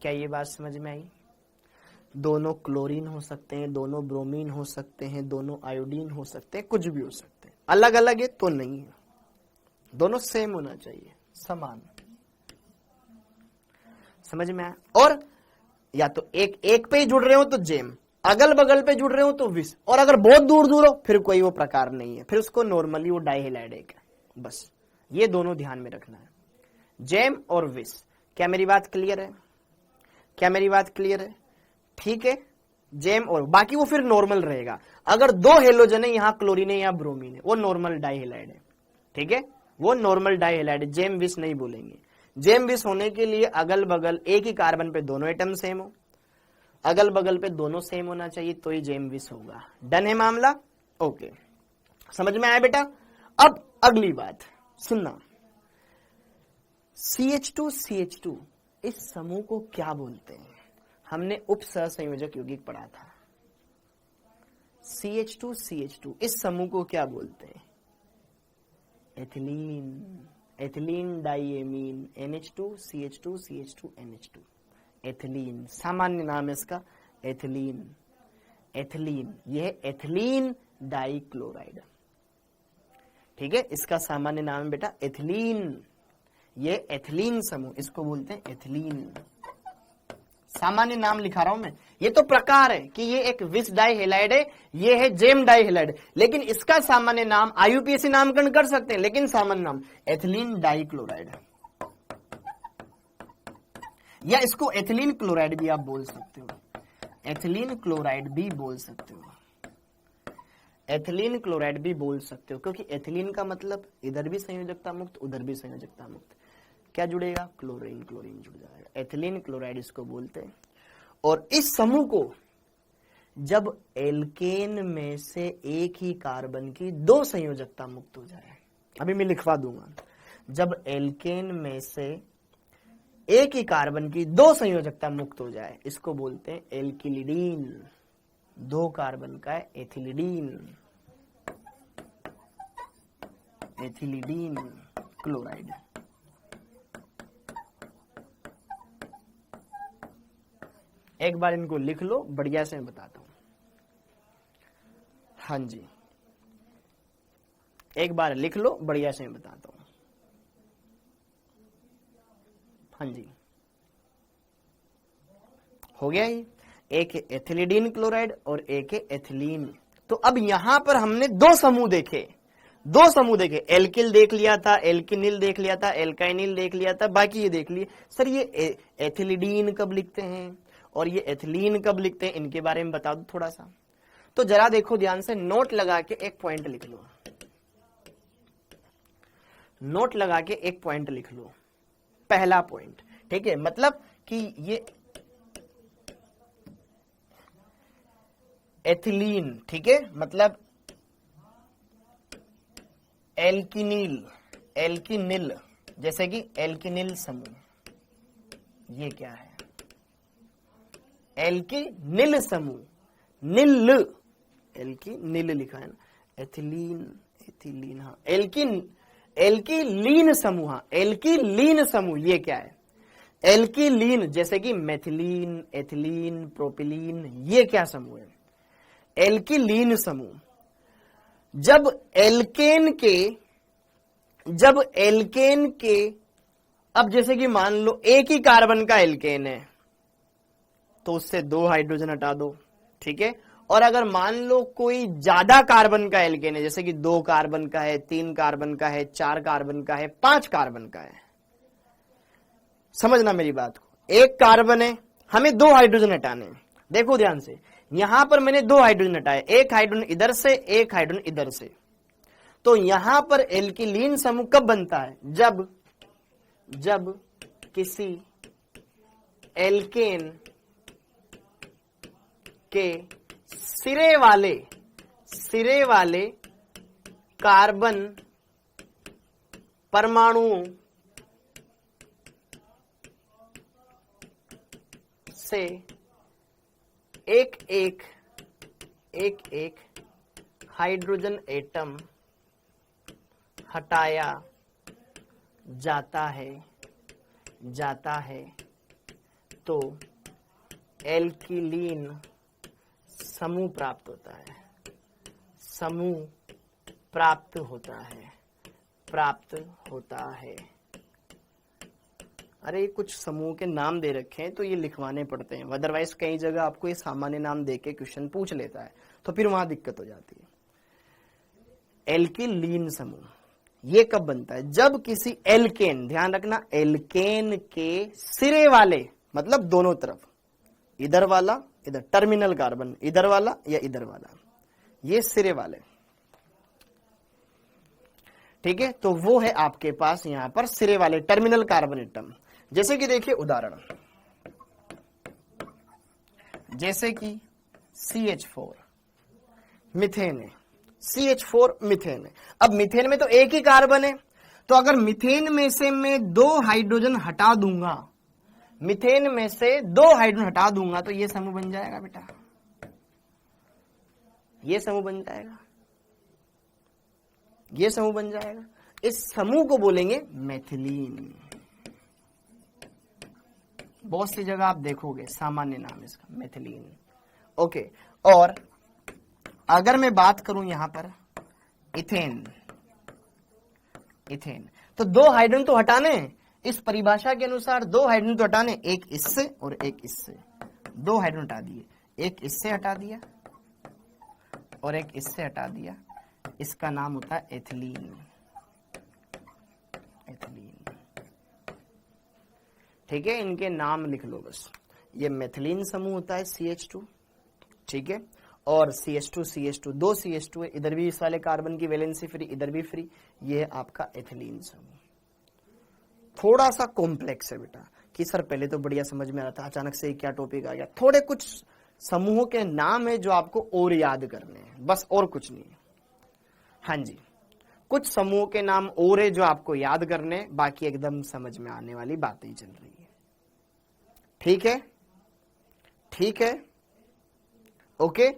क्या ये बात समझ में आई? दोनों क्लोरीन हो सकते हैं, दोनों ब्रोमीन हो सकते हैं, दोनों आयोडीन हो सकते हैं, कुछ भी हो सकते हैं। अलग अलग है तो नहीं है, दोनों सेम होना चाहिए, समान। समझ में आया? और या तो एक पे ही जुड़ रहे हो तो जेम, अगल बगल पे जुड़ रहे हो तो विस, और अगर बहुत दूर दूर हो फिर कोई वो प्रकार नहीं है, फिर उसको नॉर्मली वो डाइहैलाइड है। बस ये दोनों ध्यान में रखना है, जेम और विस। क्या मेरी बात क्लियर है? क्या मेरी बात क्लियर है? ठीक है, जेम और बाकी वो फिर नॉर्मल रहेगा। अगर 2 हेलोजन है, यहां क्लोरीन है, यहां ब्रोमीन है, वो नॉर्मल डाइहैलाइड है, ठीक है, वो नॉर्मल डाइहैलाइड है, जेम विस नहीं बोलेंगे। जेम विस होने के लिए अगल बगल एक ही कार्बन पे दोनों एटम सेम हो, अगल बगल पे दोनों सेम होना चाहिए, तो ही जेम विस होगा। डन है मामला? ओके, समझ में आया बेटा? अब अगली बात सुनना, CH2CH2 इस समूह को क्या बोलते हैं? हमने उप सहसंयोजक यौगिक पढ़ा था। CH2CH2 इस समूह को क्या बोलते हैं? Ethylene, ethylene diamine, NH2 CH2 CH2 NH2, ethylene सामान्य नाम है इसका, एथिलीन। एथिलीन यह एथिलीन डाइक्लोराइड, ठीक है, इसका सामान्य नाम है बेटा एथिलीन। ये एथिलीन समूह, इसको बोलते हैं एथिलीन। सामान्य नाम लिखा रहा हूं मैं, ये तो प्रकार है कि ये एक विस डाइहैलाइड है, ये है जेम डाइहैलाइड, लेकिन इसका सामान्य नाम IUPAC नामकरण कर सकते हैं, लेकिन सामान्य नाम एथिलीन डाइक्लोराइड, या इसको एथिलीन क्लोराइड भी आप बोल सकते हो, एथिलीन क्लोराइड भी बोल सकते हो, एथिलीन क्लोराइड भी बोल सकते हो, क्योंकि एथिलीन का मतलब इधर भी संयोजकता मुक्त, उधर भी संयोजकता मुक्त, क्या जुड़ेगा? क्लोरीन, क्लोरीन जुड़ जाएगा, एथिलीन क्लोराइड इसको बोलते हैं। और इस समूह को जब एल्केन में से एक ही कार्बन की 2 संयोजकता मुक्त हो जाए, अभी मैं लिखवा दूंगा, जब एल्केन में से एक ही कार्बन की 2 संयोजकता मुक्त हो जाए, इसको बोलते हैं एल्किलिडीन। 2 कार्बन का है एथिलिडीन, एथिलिडीन क्लोराइड। एक बार इनको लिख लो, बढ़िया से मैं बताता हूं। हाँ जी, एक बार लिख लो, बढ़िया से मैं बताता हूं। हाँ जी, हो गया ये, एक है एथिलिडीन क्लोराइड और एक है एथिलीन। तो अब यहां पर हमने 2 समूह देखे, दो समूह देखे, एल्किल देख लिया था, एल्किनिल देख लिया था, एल्काइनिल देख लिया था, बाकी ये देख लिए। सर ये एथिलीडीन कब लिखते हैं और ये एथिलीन कब लिखते हैं, इनके बारे में बता दो थोड़ा सा। तो जरा देखो ध्यान से, नोट लगा के एक पॉइंट लिख लो, नोट लगा के एक पॉइंट लिख लो। पहला पॉइंट, ठीक है, मतलब कि ये एथिलीन, ठीक है, मतलब एल्किनिल, एल्किनिल, जैसे कि एल्किनिल समूह, ये क्या है, एल्किनिल समूह, निल, एल्किनिल लिखा है ना, एथिलीन, एथिलीन, हाँ, एल्किलीन समूह, हाँ, एल्किलीन समूह, ये क्या है, एल्किलीन, जैसे कि मेथिलीन, एथिलीन, प्रोपिलीन, ये क्या समूह है, एल्किलीन समूह। जब एल्केन के अब जैसे कि मान लो एक ही कार्बन का एल्केन है तो उससे 2 हाइड्रोजन हटा दो, ठीक है। और अगर मान लो कोई ज्यादा कार्बन का एल्केन है, जैसे कि 2 कार्बन का है, 3 कार्बन का है, 4 कार्बन का है, 5 कार्बन का है, समझना मेरी बात को, एक कार्बन है, हमें 2 हाइड्रोजन हटाने हैं। देखो ध्यान से, यहां पर मैंने 2 हाइड्रोजन हटाए, एक हाइड्रोजन इधर से, एक हाइड्रोजन इधर से, तो यहां पर एल्किलीन समूह कब बनता है, जब किसी एल्केन के सिरे वाले कार्बन परमाणुओं से एक एक हाइड्रोजन एटम हटाया जाता है तो एल्किलीन समूह प्राप्त होता है। अरे कुछ समूह के नाम दे रखे हैं तो ये लिखवाने पड़ते हैं, अदरवाइज कई जगह आपको ये सामान्य नाम देके क्वेश्चन पूछ लेता है तो फिर वहां दिक्कत हो जाती है। एल्किलीन समूह ये कब बनता है, जब किसी एल्केन, ध्यान रखना, एल्केन के सिरे वाले, मतलब दोनों तरफ, इधर वाला, इधर टर्मिनल कार्बन, इधर वाला या इधर वाला, ये सिरे वाले, ठीक है। तो वो है आपके पास यहां पर सिरे वाले टर्मिनल कार्बन एटम। जैसे कि देखिए उदाहरण, जैसे कि CH4 मीथेन है, CH4 मीथेन है। अब मीथेन में तो एक ही कार्बन है, तो अगर मीथेन में से मैं 2 हाइड्रोजन हटा दूंगा, मीथेन में से 2 हाइड्रोजन हटा दूंगा तो ये समूह बन जाएगा बेटा, ये समूह बन जाएगा, ये समूह बन जाएगा। इस समूह को बोलेंगे मेथिलीन। बहुत सी जगह आप देखोगे सामान्य नाम इसका मेथिलीन, ओके। और अगर मैं बात करूं यहां पर इथेन, तो 2 हाइड्रोजन तो हटाने हैं, इस परिभाषा के अनुसार 2 हाइड्रोजन तो हटाने, एक इससे और एक इससे, 2 हाइड्रोजन हटा दिए, एक इससे हटा दिया और एक इससे हटा दिया, इसका नाम होता है एथिलीन, ठीक है। इनके नाम लिख लो बस, ये मेथिलीन समूह होता है CH2, ठीक है, और CH2 2 CH2 है, इधर भी इस वाले कार्बन की वैलेंसी फ्री, इधर भी फ्री, ये है आपका एथिलीन समूह। थोड़ा सा कॉम्प्लेक्स है बेटा, कि सर पहले तो बढ़िया समझ में आ रहा था, अचानक से क्या टॉपिक आ गया। थोड़े कुछ समूहों के नाम है जो आपको और याद करने हैं, बस, और कुछ नहीं है। हाँ जी, कुछ समूहों के नाम और है जो आपको याद करने, बाकी एकदम समझ में आने वाली बातें ही चल रही है, ठीक है, ओके।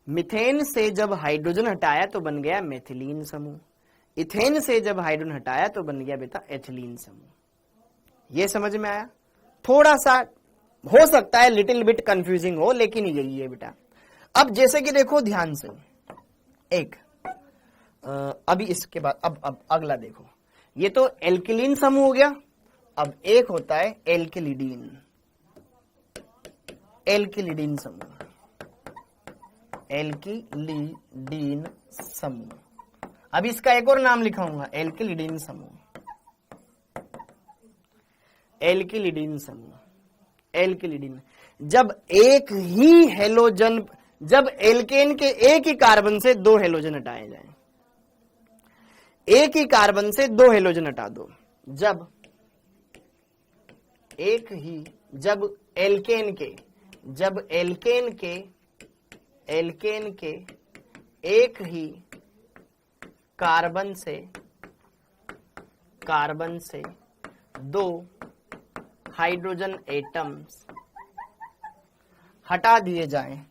मीथेन से जब हाइड्रोजन हटाया तो बन गया मेथिलीन समूह, इथेन से जब हाइड्रोजन हटाया तो बन गया बेटा एथिलीन समूह। ये समझ में आया? थोड़ा सा हो सकता है लिटिल बिट कंफ्यूजिंग हो, लेकिन यही है बेटा। अब जैसे कि देखो ध्यान से, एक अभी इसके बाद अब अगला देखो, ये तो एल्किलीन समूह हो गया। अब एक होता है एल्किलिडीन समूह, एल्किलिडीन समूह। अब इसका एक और नाम लिखाऊंगा, एल्किलिडीन समूह। एल्किलिडीन समूह, एल्किलिडीन। जब एक ही हेलोजन, जब एल्केन के एक ही कार्बन से दो हेलोजन हटाए जाएं, एक ही कार्बन से दो हेलोजन हटा दो, जब एक ही, जब एल्केन के, जब एल्केन के एक ही कार्बन से दो हाइड्रोजन एटम्स हटा दिए जाएं,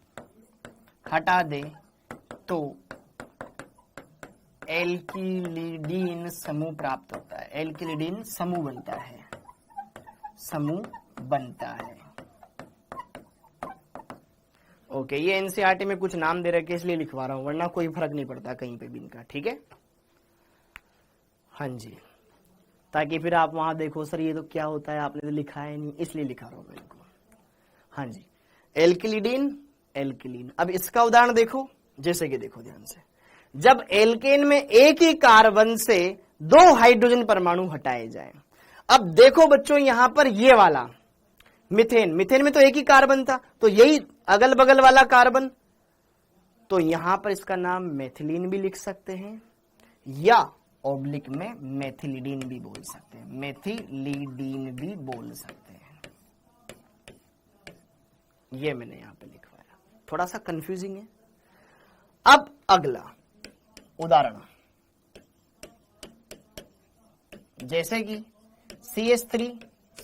हटा दे तो एल्किलिडीन समूह प्राप्त होता है। एल्किलिडीन समूह बनता है, समूह बनता है। ओके, ये एनसीईआरटी में कुछ नाम दे रखे इसलिए लिखवा रहा हूं, वरना कोई फर्क नहीं पड़ता कहीं पे भी इनका, ठीक है। हाँ जी, ताकि फिर आप वहां देखो सर ये तो क्या होता है, आपने तो लिखा है नहीं, इसलिए लिखा रहा हूं मैं इनको। हाँ जी, एल्किलिडीन, एल्किलीन। अब इसका उदाहरण देखो, जैसे कि देखो ध्यान से, जब एल्केन में एक ही कार्बन से दो हाइड्रोजन परमाणु हटाए जाएं। अब देखो बच्चों यहां पर ये वाला मीथेन, मीथेन में तो एक ही कार्बन था, तो यही अगल बगल वाला कार्बन, तो यहां पर इसका नाम मेथिलीन भी लिख सकते हैं, या ऑब्लिक में मेथिलिडीन भी बोल सकते हैं, मेथिलिडीन भी बोल सकते हैं। ये मैंने यहां पे लिखवाया, थोड़ा सा कंफ्यूजिंग है। अब अगला उदाहरण, जैसे कि CH3,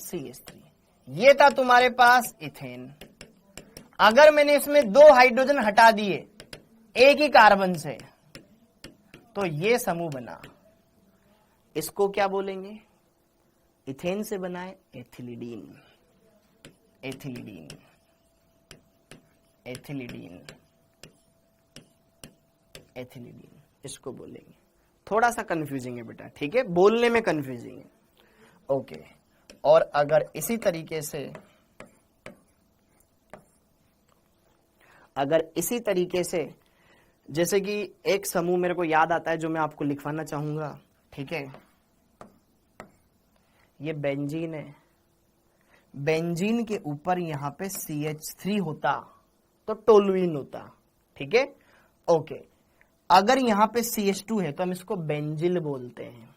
CH3, ये था तुम्हारे पास इथेन। अगर मैंने इसमें दो हाइड्रोजन हटा दिए एक ही कार्बन से, तो ये समूह बना, इसको क्या बोलेंगे? इथेन से बनाए एथिलिडीन, एथिलिडीन, एथिलिडीन, एथिलिडीन, इसको बोलेंगे। थोड़ा सा कंफ्यूजिंग है बेटा, ठीक है, बोलने में कंफ्यूजिंग है। ओके, और अगर इसी तरीके से, अगर इसी तरीके से, जैसे कि एक समूह मेरे को याद आता है जो मैं आपको लिखवाना चाहूंगा, ठीक है, ये बेंजीन है। बेंजीन के ऊपर यहां पे CH3 होता तो टोलुइन होता, ठीक है। ओके, अगर यहां पे CH2 है तो हम इसको बेंजिल बोलते हैं।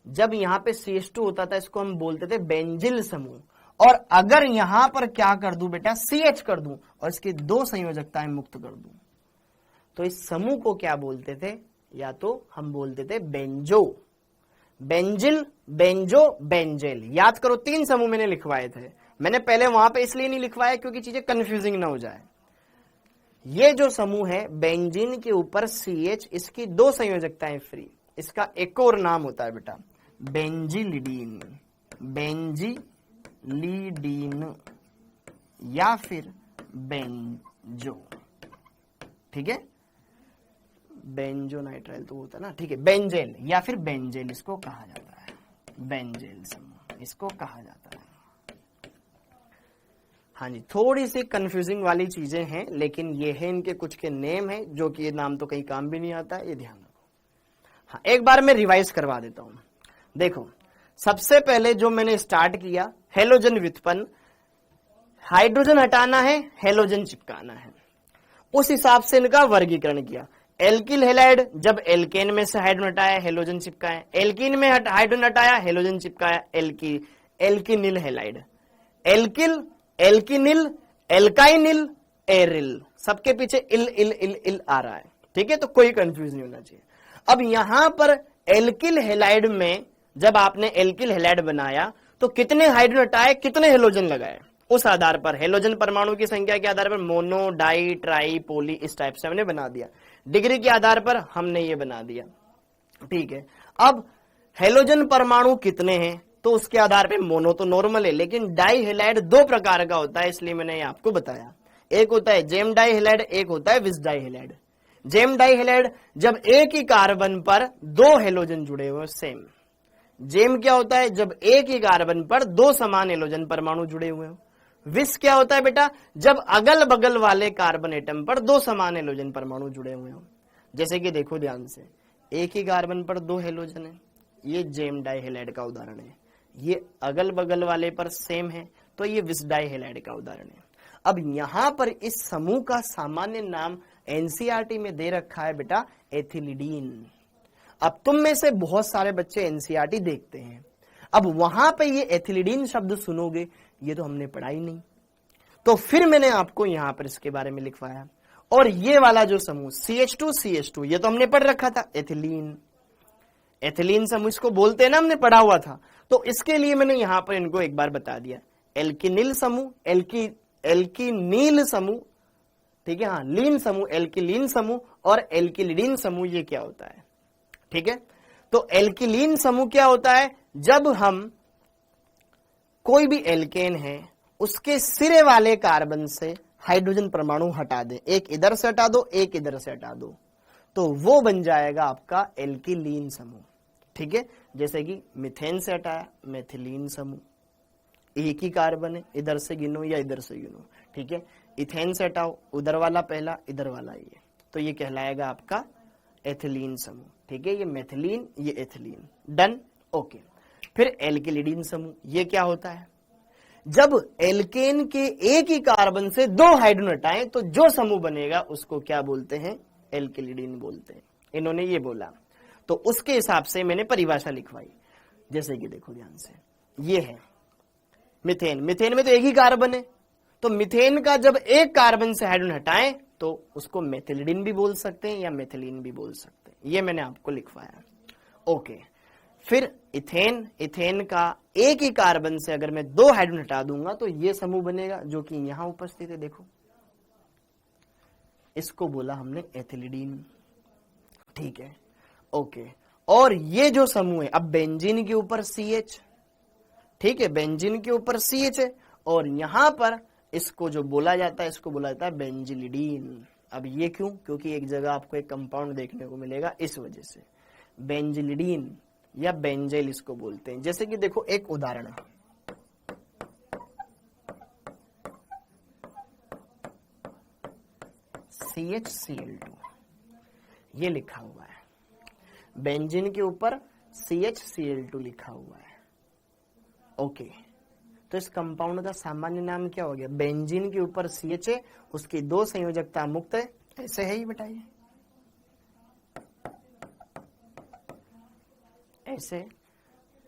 जब यहां पे CH2 होता था इसको हम बोलते थे बेंजिल समूह। और अगर यहां पर क्या कर दूं बेटा, CH कर दूं और इसकी दो संयोजकताएं मुक्त कर दूं, तो इस समूह को क्या बोलते थे? या तो हम बोलते थे बेंजो, बेंजिल, बेंजो, बेंजेल। याद करो, तीन समूह मैंने लिखवाए थे। मैंने पहले वहां पे इसलिए नहीं लिखवाया क्योंकि चीजें कंफ्यूजिंग ना हो जाए। ये जो समूह है बेंजीन के ऊपर CH, इसकी दो संयोजकताएं फ्री, इसका एक और नाम होता है बेटा बेंजिलिडीन, बेंजिलिडीन या फिर बेंजो, ठीक है। बेंजो नाइट्राइल तो होता है ना, ठीक है, बेंजेल या फिर बेंजेल इसको कहा जाता है, बेंजेल समूह इसको कहा जाता है। हाँ जी, थोड़ी सी कंफ्यूजिंग वाली चीजें हैं, लेकिन ये है इनके कुछ के नेम है जो कि ये नाम तो कहीं काम भी नहीं आता है, ये ध्यान रखो। हाँ, एक बार मैं रिवाइज करवा देता हूं। देखो, सबसे पहले जो मैंने स्टार्ट किया, हेलोजन व्युत्पन्न, हाइड्रोजन हटाना है, हेलोजन चिपकाना है, उस हिसाब से इनका वर्गीकरण किया। एल्किल हैलाइड, जब एल्केन में से हाइड्रोजन हटाया हेलोजन चिपकाया, एल्कीन में हाइड्रोजन हटाया हेलोजन चिपकाया, एल्किनिल हैलाइड। एल्किल, एल्किनिल, एल्काइनिल, एरिल, सबके पीछे इल इल इल इल आ रहा है, ठीक है, तो कोई कंफ्यूज नहीं होना चाहिए। अब यहां पर एल्किल हैलाइड में जब आपने एल्किल हैलाइड बनाया तो कितने हाइड्रोजन हटाए, कितने हेलोजन लगाए, उस आधार पर हेलोजन परमाणु की संख्या के आधार पर मोनो, डाई, ट्राई, पोली, इस टाइप से हमने बना दिया। डिग्री के आधार पर हमने ये बना दिया, ठीक है। अब हेलोजन परमाणु कितने हैं तो उसके आधार पे मोनो तो नॉर्मल है, लेकिन डाई हैलाइड दो प्रकार का होता है, इसलिए मैंने आपको बताया। एक होता है जेम डाई हैलाइड, एक होता है vic di halide. Gem di halide जब एक ही कार्बन पर दो हेलोजन जुड़े हुए, सेम। जेम क्या होता है? जब एक ही कार्बन पर दो समान हेलोजन परमाणु जुड़े हुए हो। विस क्या होता है बेटा? जब अगल बगल वाले कार्बन एटम पर दो समान हेलोजन परमाणु जुड़े हुए हो। जैसे कि देखो ध्यान से, एक ही कार्बन पर 2 हेलोजन है, ये जेम डाई हैलाइड का उदाहरण है। ये अगल बगल वाले पर सेम है, तो ये विस डाई हैलाइड का उदाहरण है। अब यहां पर इस समूह का सामान्य नाम एनसीईआरटी में दे रखा है बेटा एथिलीडीन। अब तुम में से बहुत सारे बच्चे एनसीईआरटी देखते हैं, अब वहां पे ये एथिलीडीन शब्द सुनोगे, ये तो हमने पढ़ा ही नहीं, तो फिर मैंने आपको यहां पर इसके बारे में लिखवाया। और ये वाला जो समूह CH2CH2, ये तो हमने पढ़ रखा था, एथिलीन। एथिलीन समूह इसको बोलते हैं ना, हमने पढ़ा हुआ था। तो इसके लिए मैंने यहां पर इनको एक बार बता दिया, एल्किनिल समूह, एल्किनील समूह, ठीक है, हाँ, लीन समूह, एल्किलीन समूह और एल्किलिडीन समूह, ये क्या होता है, ठीक है। तो एल्किलीन समूह क्या होता है, जब हम कोई भी एल्केन है उसके सिरे वाले कार्बन से हाइड्रोजन परमाणु हटा दें, एक इधर से हटा दो, एक इधर से हटा दो, तो वो बन जाएगा आपका एल्किलीन समूह, ठीक है। जैसे कि मिथेन से हटाया, मेथिलीन समूह, एक ही कार्बन है, इधर से गिनो या इधर से गिनो, ठीक है। इथेन से हटाओ, उधर वाला पहला, इधर वाला ये, तो ये कहलाएगा आपका एथिलीन समूह, ठीक है। ये मेथिलीन, ये एथिलीन, डन, ओके। फिर एल्किलिडीन समूह, ये क्या होता है, जब एल्केन के एक ही कार्बन से 2 हाइड्रोजन हटाएं तो जो समूह बनेगा उसको क्या बोलते हैं, एल्किलिडीन बोलते हैं। इन्होंने ये बोला, तो उसके हिसाब से मैंने परिभाषा लिखवाई। जैसे कि देखो ध्यान से, ये है मिथेन, मिथेन में तो एक ही कार्बन है, तो मिथेन का जब एक कार्बन से हाइड्रोजन हटाएं तो उसको मेथिलिडीन भी बोल सकते हैं या मेथिलीन भी बोल सकते हैं, ये मैंने आपको लिखवाया, ओके। फिर इथेन, इथेन का एक ही कार्बन से अगर मैं 2 हाइड्रोजन हटा दूंगा तो ये समूह बनेगा जो कि यहां उपस्थित है, देखो, इसको बोला हमने एथिलीडीन, ठीक है, ओके। और ये जो समूह है, अब बेंजीन के ऊपर CH, ठीक है, बेंजीन के ऊपर CH है, और यहां पर इसको जो बोला जाता है, इसको बोला जाता है बेंजिलिडीन। अब ये क्यों, क्योंकि एक जगह आपको एक कंपाउंड देखने को मिलेगा, इस वजह से बेंजिलिडीन या बेंजेल इसको बोलते हैं। जैसे कि देखो एक उदाहरण है, CHCl2, ये लिखा हुआ है, बेंजीन के ऊपर CHCl2 लिखा हुआ है, ओके। तो इस कंपाउंड का सामान्य नाम क्या हो गया, बेंजीन के ऊपर CH है, उसकी 2 संयोजकता मुक्त है, ऐसे है ही बताइए, ऐसे।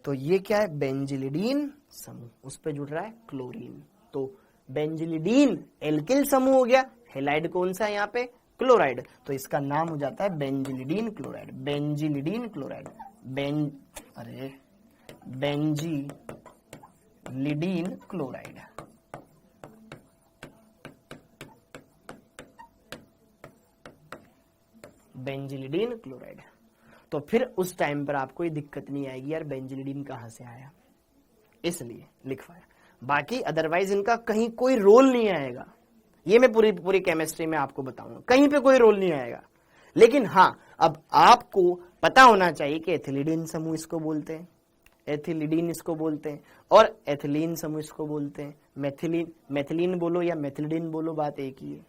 तो ये क्या है, बेंजिलिडीन समूह, उस पे जुड़ रहा है क्लोरीन, तो बेंजिलिडीन एल्किल समूह हो गया, हैलाइड कौन सा है यहाँ पे, क्लोराइड, तो इसका नाम हो जाता है benzylidene chloride, benzylidene chloride, benzylidene chloride, benzylidene chloride. तो फिर उस टाइम पर आपको ये दिक्कत नहीं आएगी यार बेंजिलिडीन कहां से आया, इसलिए लिखवाया। बाकी अदरवाइज इनका कहीं कोई रोल नहीं आएगा, ये मैं पूरी केमिस्ट्री में आपको बताऊंगा, कहीं पे कोई रोल नहीं आएगा। लेकिन हाँ, अब आपको पता होना चाहिए कि एथिलीडीन समूह इसको बोलते हैं, एथिलीडीन इसको बोलते हैं, और एथिलीन समूह इसको बोलते हैं। मेथिलीन बोलो या मेथिलीडीन बोलो, बात एक ही है।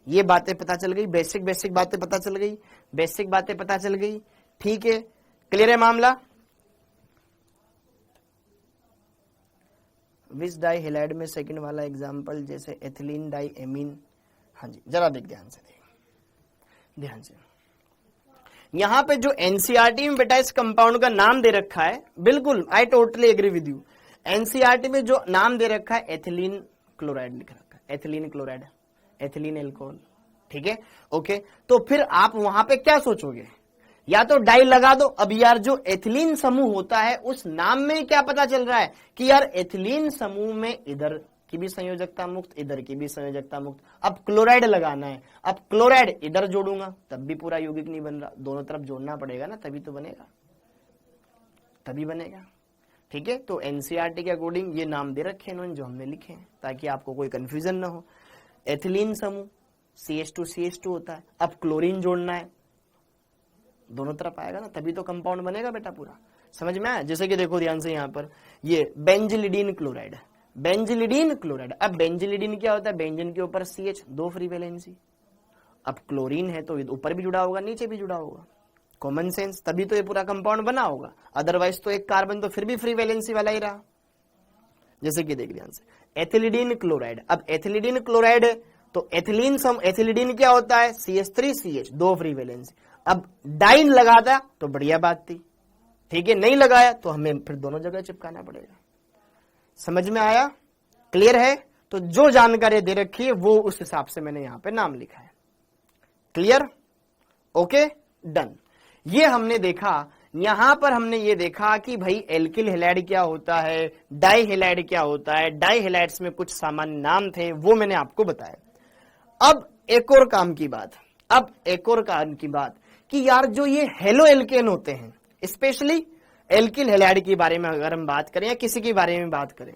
ये बातें पता चल गई, बेसिक बातें पता चल गई, बेसिक बातें पता चल गई, ठीक है, क्लियर है मामला। विस डाई हैलाइड में सेकंड वाला एग्जांपल जैसे एथिलीन डाई एमीन, हाँ जी, जरा देख ध्यान से, ध्यान से। यहां पे जो एनसीईआरटी में बेटा इस कंपाउंड का नाम दे रखा है, बिल्कुल I totally agree with you, NCERT में जो नाम दे रखा है एथिलीन क्लोराइड लिख रखा है, एथिलीन क्लोराइड, एथिलीन एल्कोहल, ठीक है, ओके। तो फिर आप वहां पे क्या सोचोगे, या तो डाई लगा दो। अब यार जो एथिलीन समूह होता है उस नाम में क्या पता चल रहा है कि यार एथिलीन समूह में इधर की भी संयोजकता मुक्त, इधर की भी संयोजकता मुक्त। अब क्लोराइड लगाना है, अब क्लोराइड इधर जोड़ूंगा तब भी पूरा यौगिक नहीं बन रहा, दोनों तरफ जोड़ना पड़ेगा ना, तभी तो बनेगा, तभी बनेगा, ठीक है। तो एनसीईआरटी के अकॉर्डिंग ये नाम दे रखे इन्होंने जो हमने लिखे हैं, ताकि आपको कोई कंफ्यूजन ना हो। एथिलीन समूह CH2CH2 होता है, अब क्लोरीन जोड़ना है, दोनों तरफ आएगा ना, तभी तो कंपाउंड बनेगा बेटा पूरा, समझ में आया। जैसे कि देखो ध्यान से यहाँ पर ये बेंजिलिडीन क्लोराइड, बेंजिलिडीन क्लोराइड। अब बेंजिलिडीन क्या होता है, बेंजीन के ऊपर CH, 2 फ्री वैलेंसी। अब क्लोरीन है तो ऊपर भी जुड़ा होगा नीचे भी जुड़ा होगा, कॉमन सेंस, तभी तो ये पूरा कंपाउंड बना होगा, अदरवाइज तो एक कार्बन तो फिर भी फ्री वैलेंसी वाला ही रहा। जैसे कि देख ध्यान से, एथिलीडीन क्लोराइड, अब एथिलीडीन क्लोराइड है तो एथिलीडीन क्या होता है, CH3CH, 2 फ्री वैलेंसी। अब डाइन लगाता तो बढ़िया बात थी, ठीक है, नहीं लगाया तो हमें फिर दोनों जगह चिपकाना पड़ेगा। समझ में आया, क्लियर है? तो जो जानकारी दे रखी है वो उस हिसाब से मैंने यहां पे नाम लिखा है। क्लियर? Okay, done. ये हमने देखा, यहां पर हमने ये देखा कि भाई एल्किल हैलाइड क्या होता है, डाई हैलाइड क्या होता है, डाई हैलाइड्स में कुछ सामान्य नाम थे वो मैंने आपको बताया। अब एक और काम की बात, कि यार जो ये हेलो एल्केन होते हैं, स्पेशली एल्किल हैलाइड के बारे में अगर हम बात करें या किसी के बारे में बात करें,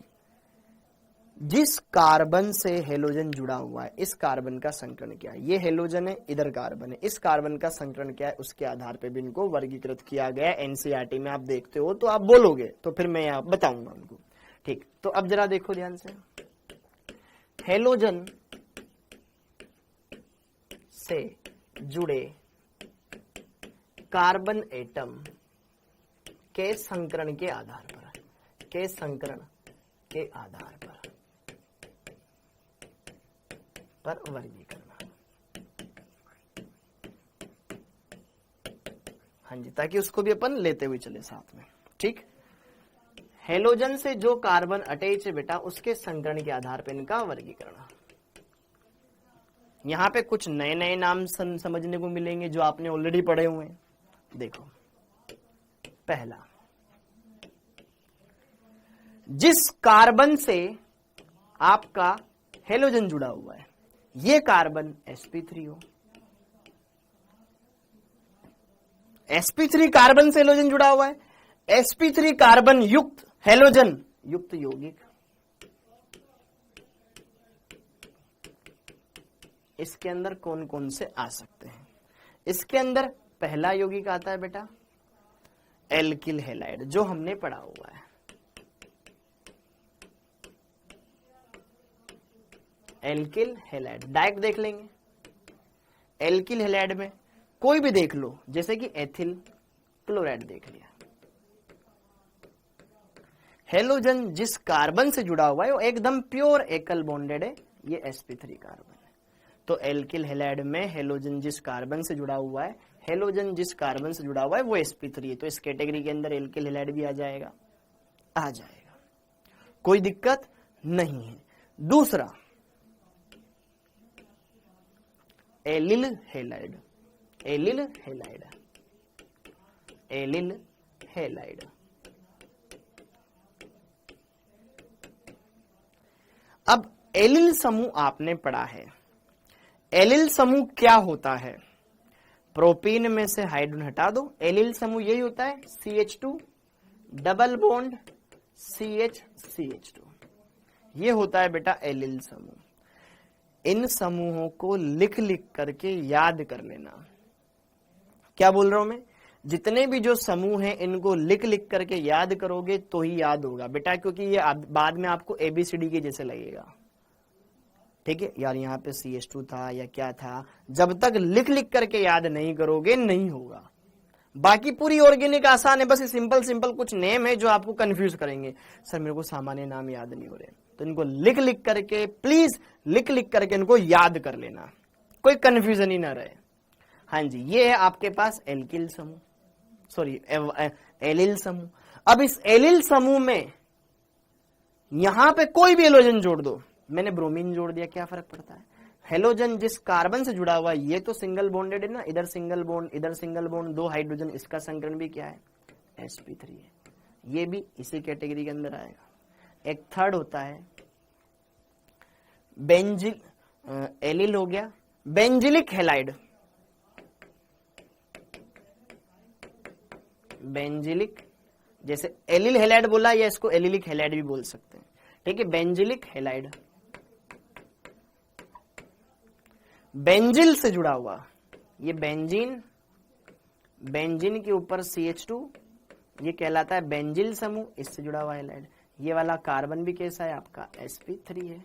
जिस कार्बन से हेलोजन जुड़ा हुआ है, इस कार्बन का संकरण क्या है, ये हेलोजन है, इधर कार्बन है, इस कार्बन का संकरण क्या है, उसके आधार पे भी इनको वर्गीकृत किया गया है। एनसीईआरटी में आप देखते हो तो आप बोलोगे तो फिर मैं यहाँ बताऊंगा उनको, ठीक। तो अब जरा देखो ध्यान से, हेलोजन से जुड़े कार्बन एटम के संकरण के आधार पर वर्गीकरण, हाँ जी, ताकि उसको भी अपन लेते हुए चले साथ में, ठीक। हेलोजन से जो कार्बन अटैच है बेटा, उसके संकरण के आधार पर इनका वर्गीकरण। यहां पे कुछ नए नए नाम समझने को मिलेंगे जो आपने ऑलरेडी पढ़े हुए हैं। देखो, पहला, जिस कार्बन से आपका हेलोजन जुड़ा हुआ है, ये कार्बन sp3 हो, sp3 कार्बन से हेलोजन जुड़ा हुआ है, sp3 कार्बन युक्त हेलोजन युक्त यौगिक, इसके अंदर कौन कौन से आ सकते हैं? इसके अंदर पहला यौगिक आता है बेटा एल्किल हैलाइड, जो हमने पढ़ा हुआ है। एल्किल हैलाइड डायरेक्ट देख लेंगे, एल्किल हैलाइड में कोई भी देख लो, जैसे कि एथिल क्लोराइड देख लिया, हेलोजन जिस कार्बन से जुड़ा हुआ है वो एकदम प्योर एकल बॉन्डेड है, ये sp3 कार्बन है। तो एल्किल हैलाइड में हेलोजन जिस कार्बन से जुड़ा हुआ है, वो sp3 है, तो इस कैटेगरी के अंदर एल्किल हैलाइड भी आ जाएगा, कोई दिक्कत नहीं है। दूसरा, एलिल हैलाइड, अब एलिल समूह आपने पढ़ा है, एलिल समूह क्या होता है? प्रोपीन में से हाइड्रोजन हटा दो, एलिल समूह यही होता है, CH2 डबल बॉन्ड CH2, ये होता है बेटा एलिल समूह। इन समूहों को लिख करके याद कर लेना। क्या बोल रहा हूं मैं? जितने भी जो समूह हैं इनको लिख करके याद करोगे तो ही याद होगा बेटा, क्योंकि ये बाद में आपको ABCD के जैसे लगेगा, ठीक है यार, यहाँ पे CH2 था या क्या था, जब तक लिख करके याद नहीं करोगे नहीं होगा। बाकी पूरी ऑर्गेनिक आसान है, बस ये सिंपल कुछ नेम है जो आपको कंफ्यूज करेंगे, सर मेरे को सामान्य नाम याद नहीं हो रहे, तो इनको लिख करके, प्लीज लिख करके इनको याद कर लेना, कोई कंफ्यूजन ही ना रहे। हाँ जी, ये है आपके पास एल्किल समूह, सॉरी एलिल समूह। अब इस एलिल समूह में यहां पे कोई भी हेलोजन जोड़ दो, मैंने ब्रोमीन जोड़ दिया, क्या फर्क पड़ता है? हेलोजन जिस कार्बन से जुड़ा हुआ है ये तो सिंगल बॉन्डेड है ना, इधर सिंगल बॉन्ड, 2 हाइड्रोजन, इसका संकरण भी क्या है? sp3 है, ये भी इसी कैटेगरी के अंदर आएगा। एक थर्ड होता है बेंजिल, एलिल हो गया, बेंजिलिक हैलाइड, जैसे एलिल हैलाइड बोला या इसको एलिलिक हैलाइड भी बोल सकते हैं, ठीक है। बेंजिलिक हैलाइड, बेंजिल से जुड़ा हुआ, ये बेंजीन के ऊपर CH2, ये कहलाता है बेंजिल समूह, इससे जुड़ा हुआ हैलाइड। ये वाला कार्बन भी कैसा है आपका? sp3 है।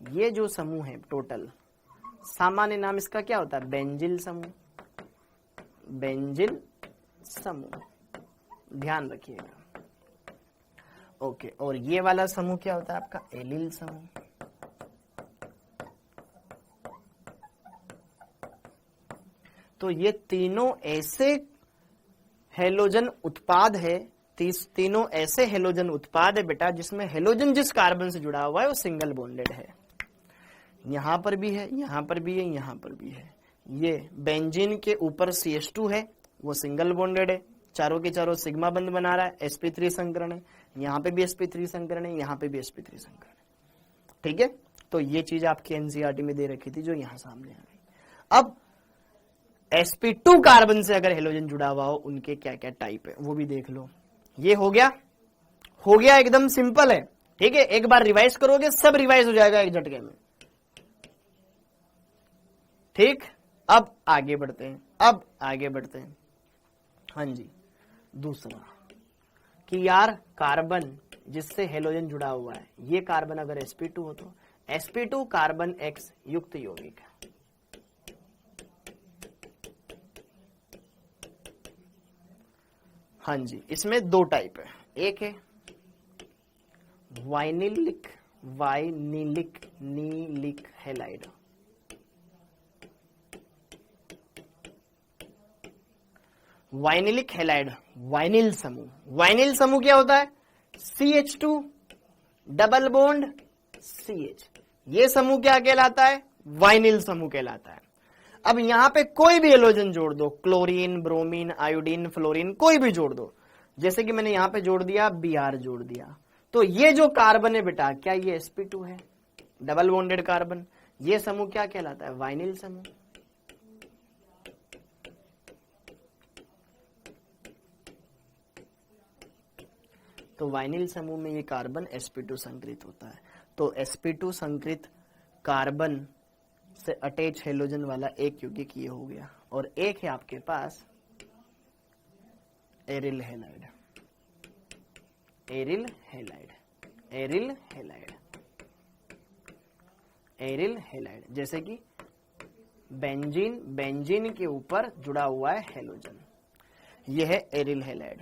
ये जो समूह है टोटल, सामान्य नाम इसका क्या होता है? बेंजिल समूह, बेंजिल समूह, ध्यान रखिएगा। ओके, और ये वाला समूह क्या होता है आपका? एलिल समूह। तो ये तीनों ऐसे हेलोजन उत्पाद है, तीनों ऐसे हेलोजन उत्पाद है बेटा जिसमें हेलोजन जिस कार्बन से जुड़ा हुआ है वो सिंगल बॉन्डेड है। यहां पर भी है, यहां पर भी है, यहां पर भी है। ये बेंजीन के ऊपर CH2 है, वो सिंगल बॉन्डेड है, चारों के चारों सिग्मा बंध बना रहा है, sp3 संकरण है। यहाँ पे भी sp3 संकरण है, यहाँ पे भी sp3 संकरण है। ठीक है, तो ये चीज आपकी एनसीईआरटी में दे रखी थी जो यहां सामने आ गई। अब sp2 कार्बन से अगर हेलोजन जुड़ा हुआ हो उनके क्या क्या टाइप है वो भी देख लो। ये हो गया एकदम सिंपल है। ठीक है, एक बार रिवाइज करोगे सब रिवाइज हो जाएगा एक झटके में। ठीक, अब आगे बढ़ते हैं। हाँ जी, दूसरा कि यार कार्बन जिससे हेलोजन जुड़ा हुआ है, ये कार्बन अगर sp2 हो तो sp2 कार्बन X युक्त यौगिक है। हाँ जी, इसमें दो टाइप है। एक है vinylic halide. Vinylic halide, vinyl समूह क्या होता है? CH2 डबल बॉन्ड CH, ये समूह क्या कहलाता है? वाइनिल समूह कहलाता है। अब यहां पे कोई भी हेलोजन जोड़ दो, क्लोरीन, ब्रोमीन, आयोडीन, फ्लोरीन, कोई भी जोड़ दो, जैसे कि मैंने यहां पे जोड़ दिया, Br जोड़ दिया, तो ये जो कार्बन है बेटा, क्या ये sp2 है? Double bonded carbon. ये समूह क्या कहलाता है? वाइनिल समूह। तो वाइनिल समूह में ये कार्बन sp2 संकृत होता है। तो sp2 संकृत कार्बन से अटैच हेलोजन वाला एक यौगिक ये हो गया। और एक है आपके पास एरिल हैलाइड। जैसे कि बेंजीन के ऊपर जुड़ा हुआ है हेलोजन, यह है एरिल हैलाइड।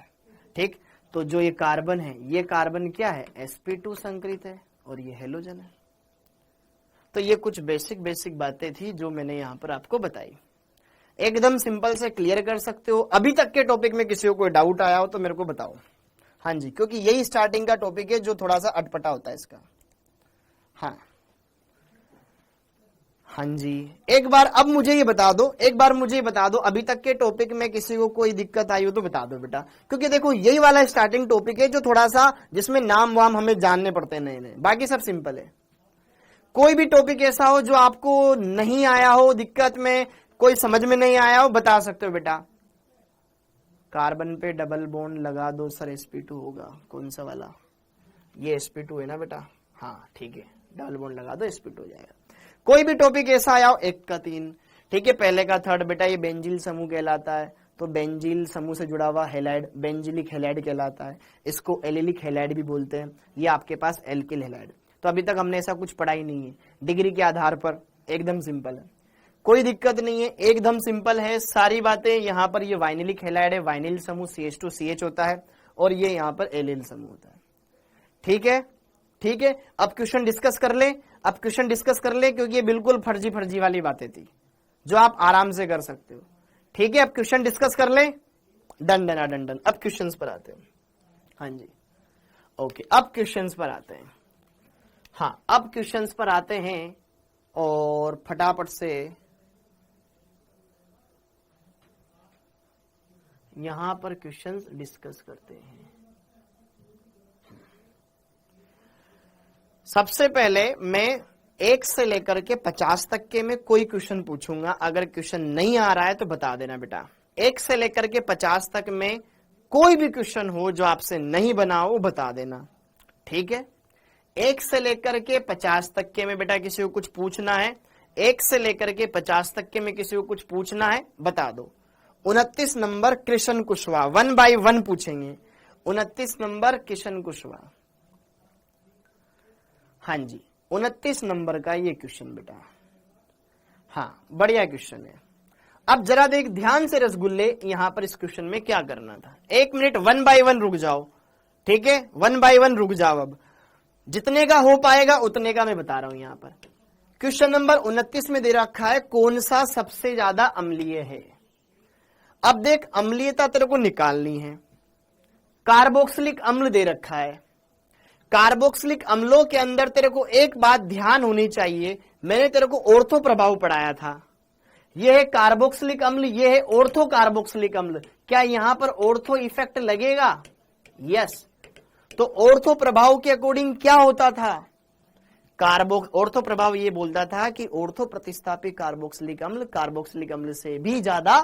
ठीक, तो जो ये कार्बन है, ये कार्बन क्या है? sp2 संकृत है और ये हेलोजन है। तो ये कुछ बेसिक बातें थी जो मैंने यहां पर आपको बताई। एकदम सिंपल से क्लियर कर सकते हो। अभी तक के टॉपिक में किसी को कोई डाउट आया हो तो मेरे को बताओ। हाँ जी, क्योंकि यही स्टार्टिंग का टॉपिक है जो थोड़ा सा अटपटा होता है इसका। हाँ जी, एक बार मुझे ये बता दो, अभी तक के टॉपिक में किसी को कोई दिक्कत आई हो तो बता दो बेटा। क्योंकि देखो यही वाला स्टार्टिंग टॉपिक है जो थोड़ा सा, जिसमें नाम वाम हमें जानने पड़ते हैं नए, बाकी सब सिंपल है। कोई भी टॉपिक ऐसा हो जो आपको नहीं आया हो, दिक्कत में कोई समझ में नहीं आया हो, बता सकते हो बेटा। कार्बन पे डबल बॉन्ड लगा दो सर, sp2 होगा। कौन सा वाला? ये sp2 है ना बेटा? हाँ ठीक है, डबल बॉन्ड लगा दो, sp2 हो जाएगा। कोई भी टॉपिक ऐसा आया हो 1 का 3, ठीक है, पहले का 3 बेटा ये बेंजील समूह कहलाता है। तो बेंजील समूह से जुड़ा हुआ हैलाइड बेंजिलिक हैलाइड कहलाता है। इसको एलिलिक हैलाइड भी बोलते हैं। ये आपके पास एल्किल हैलाइड। तो अभी तक हमने ऐसा कुछ पढ़ा ही नहीं है, डिग्री के आधार पर एकदम सिंपल है, कोई दिक्कत नहीं है, एकदम सिंपल है सारी बातें। यहाँ पर ये वाइनिलिक हैलाइड है, वाइनिल समूह CH2 CH होता है, और ये यहाँ पर एलिल समूह होता है। ठीक है, ठीक है। अब क्वेश्चन डिस्कस कर ले, क्योंकि ये बिल्कुल फर्जी वाली बातें थी जो आप आराम से कर सकते हो। ठीक है, अब क्वेश्चन डिस्कस कर ले, डन। अब क्वेश्चंस पर आते हैं। हाँ जी, ओके, अब क्वेश्चंस पर आते हैं। हाँ, अब क्वेश्चंस पर आते हैं और फटाफट से यहां पर क्वेश्चंस डिस्कस करते हैं। सबसे पहले मैं 1 से लेकर के 50 तक के में कोई क्वेश्चन पूछूंगा। अगर क्वेश्चन नहीं आ रहा है तो बता देना बेटा। 1 से लेकर के 50 तक में कोई भी क्वेश्चन हो जो आपसे नहीं बना हो बता देना। ठीक है, 1 से लेकर के 50 तक के में बेटा किसी को कुछ पूछना है, 1 से लेकर के 50 तक के में किसी को कुछ पूछना है, बता दो। 29 नंबर कृष्ण कुशवाहा, 1 बाय 1 पूछेंगे। 29 नंबर किशन कुशवाहा। हाँ जी, 29 नंबर का ये क्वेश्चन बेटा। हाँ, बढ़िया क्वेश्चन है। अब जरा देख ध्यान से रसगुल्ले, यहां पर इस क्वेश्चन में क्या करना था। 1 मिनट 1 बाय 1 रुक जाओ, ठीक है, 1 बाय 1 रुक जाओ। अब जितने का हो पाएगा उतने का मैं बता रहा हूं। यहां पर क्वेश्चन नंबर 29 में दे रखा है कौन सा सबसे ज्यादा अम्लीय है। अब देख अम्लीयता तेरे को निकालनी है। कार्बोक्सिलिक अम्ल दे रखा है। कार्बोक्सिलिक अम्लों के अंदर तेरे को एक बात ध्यान होनी चाहिए, मैंने तेरे को ऑर्थो प्रभाव पढ़ाया था। यह है कार्बोक्सिलिक अम्ल, यह है ऑर्थो कार्बोक्सिलिक अम्ल। क्या यहां पर ऑर्थो इफेक्ट लगेगा? यस। तो ऑर्थो प्रभाव के अकॉर्डिंग क्या होता था? ऑर्थो प्रभाव ये बोलता था कि ऑर्थो प्रतिस्थापित कार्बोक्सिलिक अम्ल कार्बोक्सिलिक अम्ल से भी ज्यादा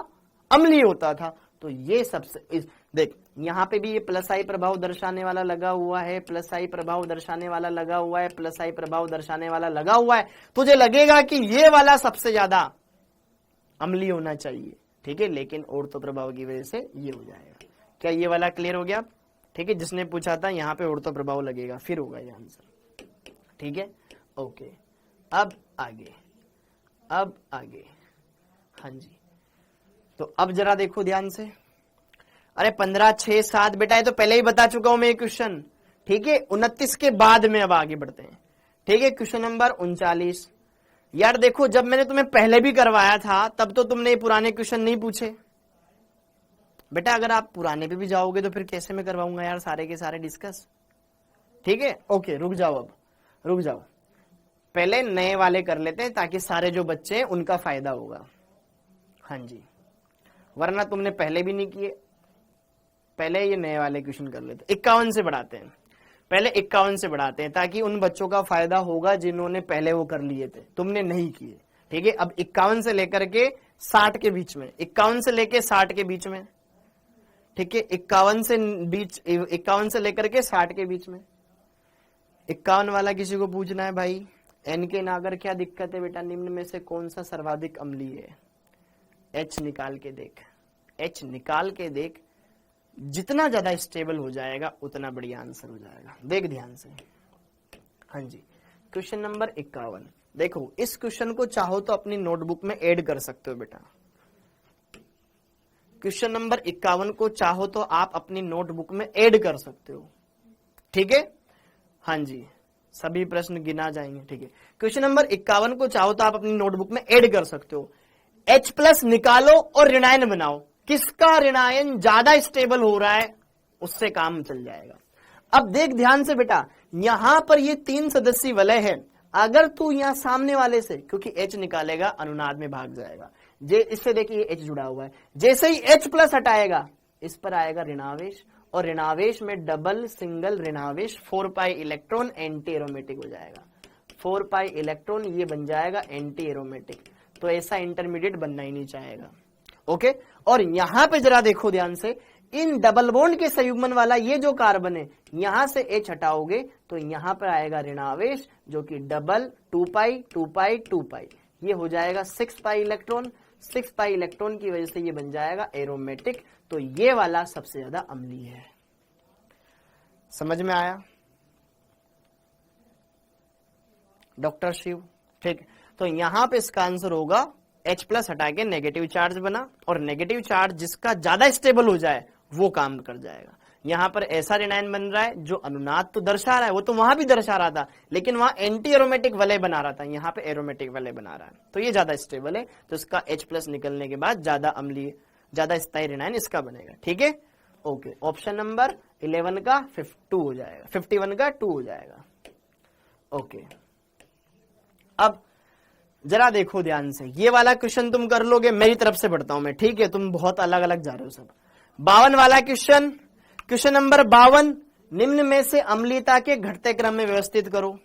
अम्लीय होता था। तो ये सबसे देख यहां पे भी ये प्लस आई प्रभाव दर्शाने वाला लगा हुआ है, प्लस आई प्रभाव दर्शाने वाला लगा हुआ है, प्लस आई प्रभाव दर्शाने वाला लगा हुआ है। तुझे लगेगा कि ये वाला सबसे ज्यादा अम्लीय होना चाहिए, ठीक है, लेकिन ऑर्थो प्रभाव की वजह से ये हो जाएगा। क्या ये वाला क्लियर हो गया? ठीक है, जिसने पूछा था यहां पे ऑर्थो प्रभाव लगेगा, फिर होगा ये आंसर, ठीक है, ओके। अब आगे, हाँ जी, तो अब जरा देखो ध्यान से। अरे 15, 6, 7 बेटा ये तो पहले ही बता चुका हूं मैं ये क्वेश्चन, ठीक है। 29 के बाद में अब आगे बढ़ते हैं, ठीक है। Question number 39। यार देखो जब मैंने तुम्हें पहले भी करवाया था तब तो तुमने पुराने क्वेश्चन नहीं पूछे बेटा। अगर आप पुराने पे भी जाओगे तो फिर कैसे मैं करवाऊंगा यार सारे के सारे डिस्कस, ठीक है, ओके। रुक जाओ, अब रुक जाओ, पहले नए वाले कर लेते हैं ताकि सारे जो बच्चे हैं उनका फायदा होगा, हाँ जी, वरना तुमने पहले भी नहीं किए। पहले ये नए वाले क्वेश्चन कर लेते, 51 से बढ़ाते हैं, पहले 51 से बढ़ाते हैं ताकि उन बच्चों का फायदा होगा जिन्होंने पहले वो कर लिए थे, तुमने नहीं किए, ठीक है। अब 51 से लेकर के 60 के बीच में, 51 से लेकर 60 के बीच में, ठीक है, 51 से लेकर के 60 के बीच में। 51 वाला किसी को पूछना है भाई? एन के नागर क्या दिक्कत है बेटा? निम्न में से कौन सा सर्वाधिक अम्लीय है? एच निकाल के देख, एच निकाल के देख, जितना ज्यादा स्टेबल हो जाएगा उतना बढ़िया आंसर हो जाएगा। देख ध्यान से, हाँ जी। क्वेश्चन नंबर 51 देखो, इस क्वेश्चन को चाहो तो अपनी नोटबुक में ऐड कर सकते हो बेटा। क्वेश्चन नंबर 51 को चाहो तो आप अपनी नोटबुक में ऐड कर सकते हो, ठीक है, हाँ जी, सभी प्रश्न गिना जाएंगे, ठीक है। क्वेश्चन नंबर 51 को चाहो तो आप अपनी नोटबुक में ऐड कर सकते हो। H+ निकालो और ऋणायन बनाओ, किसका ऋणायन ज्यादा स्टेबल हो रहा है उससे काम चल जाएगा। अब देख ध्यान से बेटा, यहां पर ये 3 सदस्यीय वलय है। अगर तू यहां सामने वाले से, क्योंकि H निकालेगा अनुनाद में भाग जाएगा, इससे देखिए H जुड़ा हुआ है, जैसे ही H+ हटाएगा इस पर आएगा ऋणावेश, और ऋणावेश में डबल सिंगल ऋणावेश 4 पाई इलेक्ट्रॉन एंटी एरोमेटिक हो जाएगा। 4 पाई इलेक्ट्रॉन ये बन जाएगा एंटी एरोमेटिक, तो ऐसा इंटरमीडिएट बनना ही नहीं चाहेगा, ओके। और यहां पे जरा देखो ध्यान से, इन डबल बॉन्ड के संयुग्मन वाला ये जो कार्बन है, यहां से H हटाओगे तो यहां पर आएगा ऋणावेश जो कि डबल 2 पाई 2 पाई 2 पाई, ये हो जाएगा 6 पाई इलेक्ट्रॉन। 6 पाई इलेक्ट्रॉन की वजह से ये बन जाएगा एरोमेटिक, तो ये वाला सबसे ज्यादा अम्लीय है। समझ में आया डॉक्टर शिव? ठीक, तो यहां पे इसका आंसर होगा H+ हटा के नेगेटिव चार्ज बना, और नेगेटिव चार्ज जिसका ज्यादा स्टेबल हो जाए वो काम कर जाएगा। यहां पर ऐसा ऋणायन बन रहा है जो अनुनाद तो दर्शा रहा है, वो तो वहां भी दर्शा रहा था, लेकिन वहां एंटी एरोमेटिक वलय बना रहा था, यहां पे एरोमेटिक वलय बना रहा है, तो ये ज्यादा स्टेबल है, तो इसका H+ निकलने के बाद ज्यादा अम्लीय, ज्यादा स्थायी ऋणायन इसका बनेगा, ठीक है, ओके। ऑप्शन नंबर 11 का 2 हो जाएगा, 51 का 2 हो जाएगा, ओके। अब जरा देखो ध्यान से, ये वाला क्वेश्चन तुम कर लोगे, मेरी तरफ से बढ़ता हूं मैं, ठीक है, तुम बहुत अलग अलग जा रहे हो सब। 52 वाला क्वेश्चन, क्वेश्चन नंबर 52, निम्न में से अम्लीयता के घटते क्रम में व्यवस्थित करो,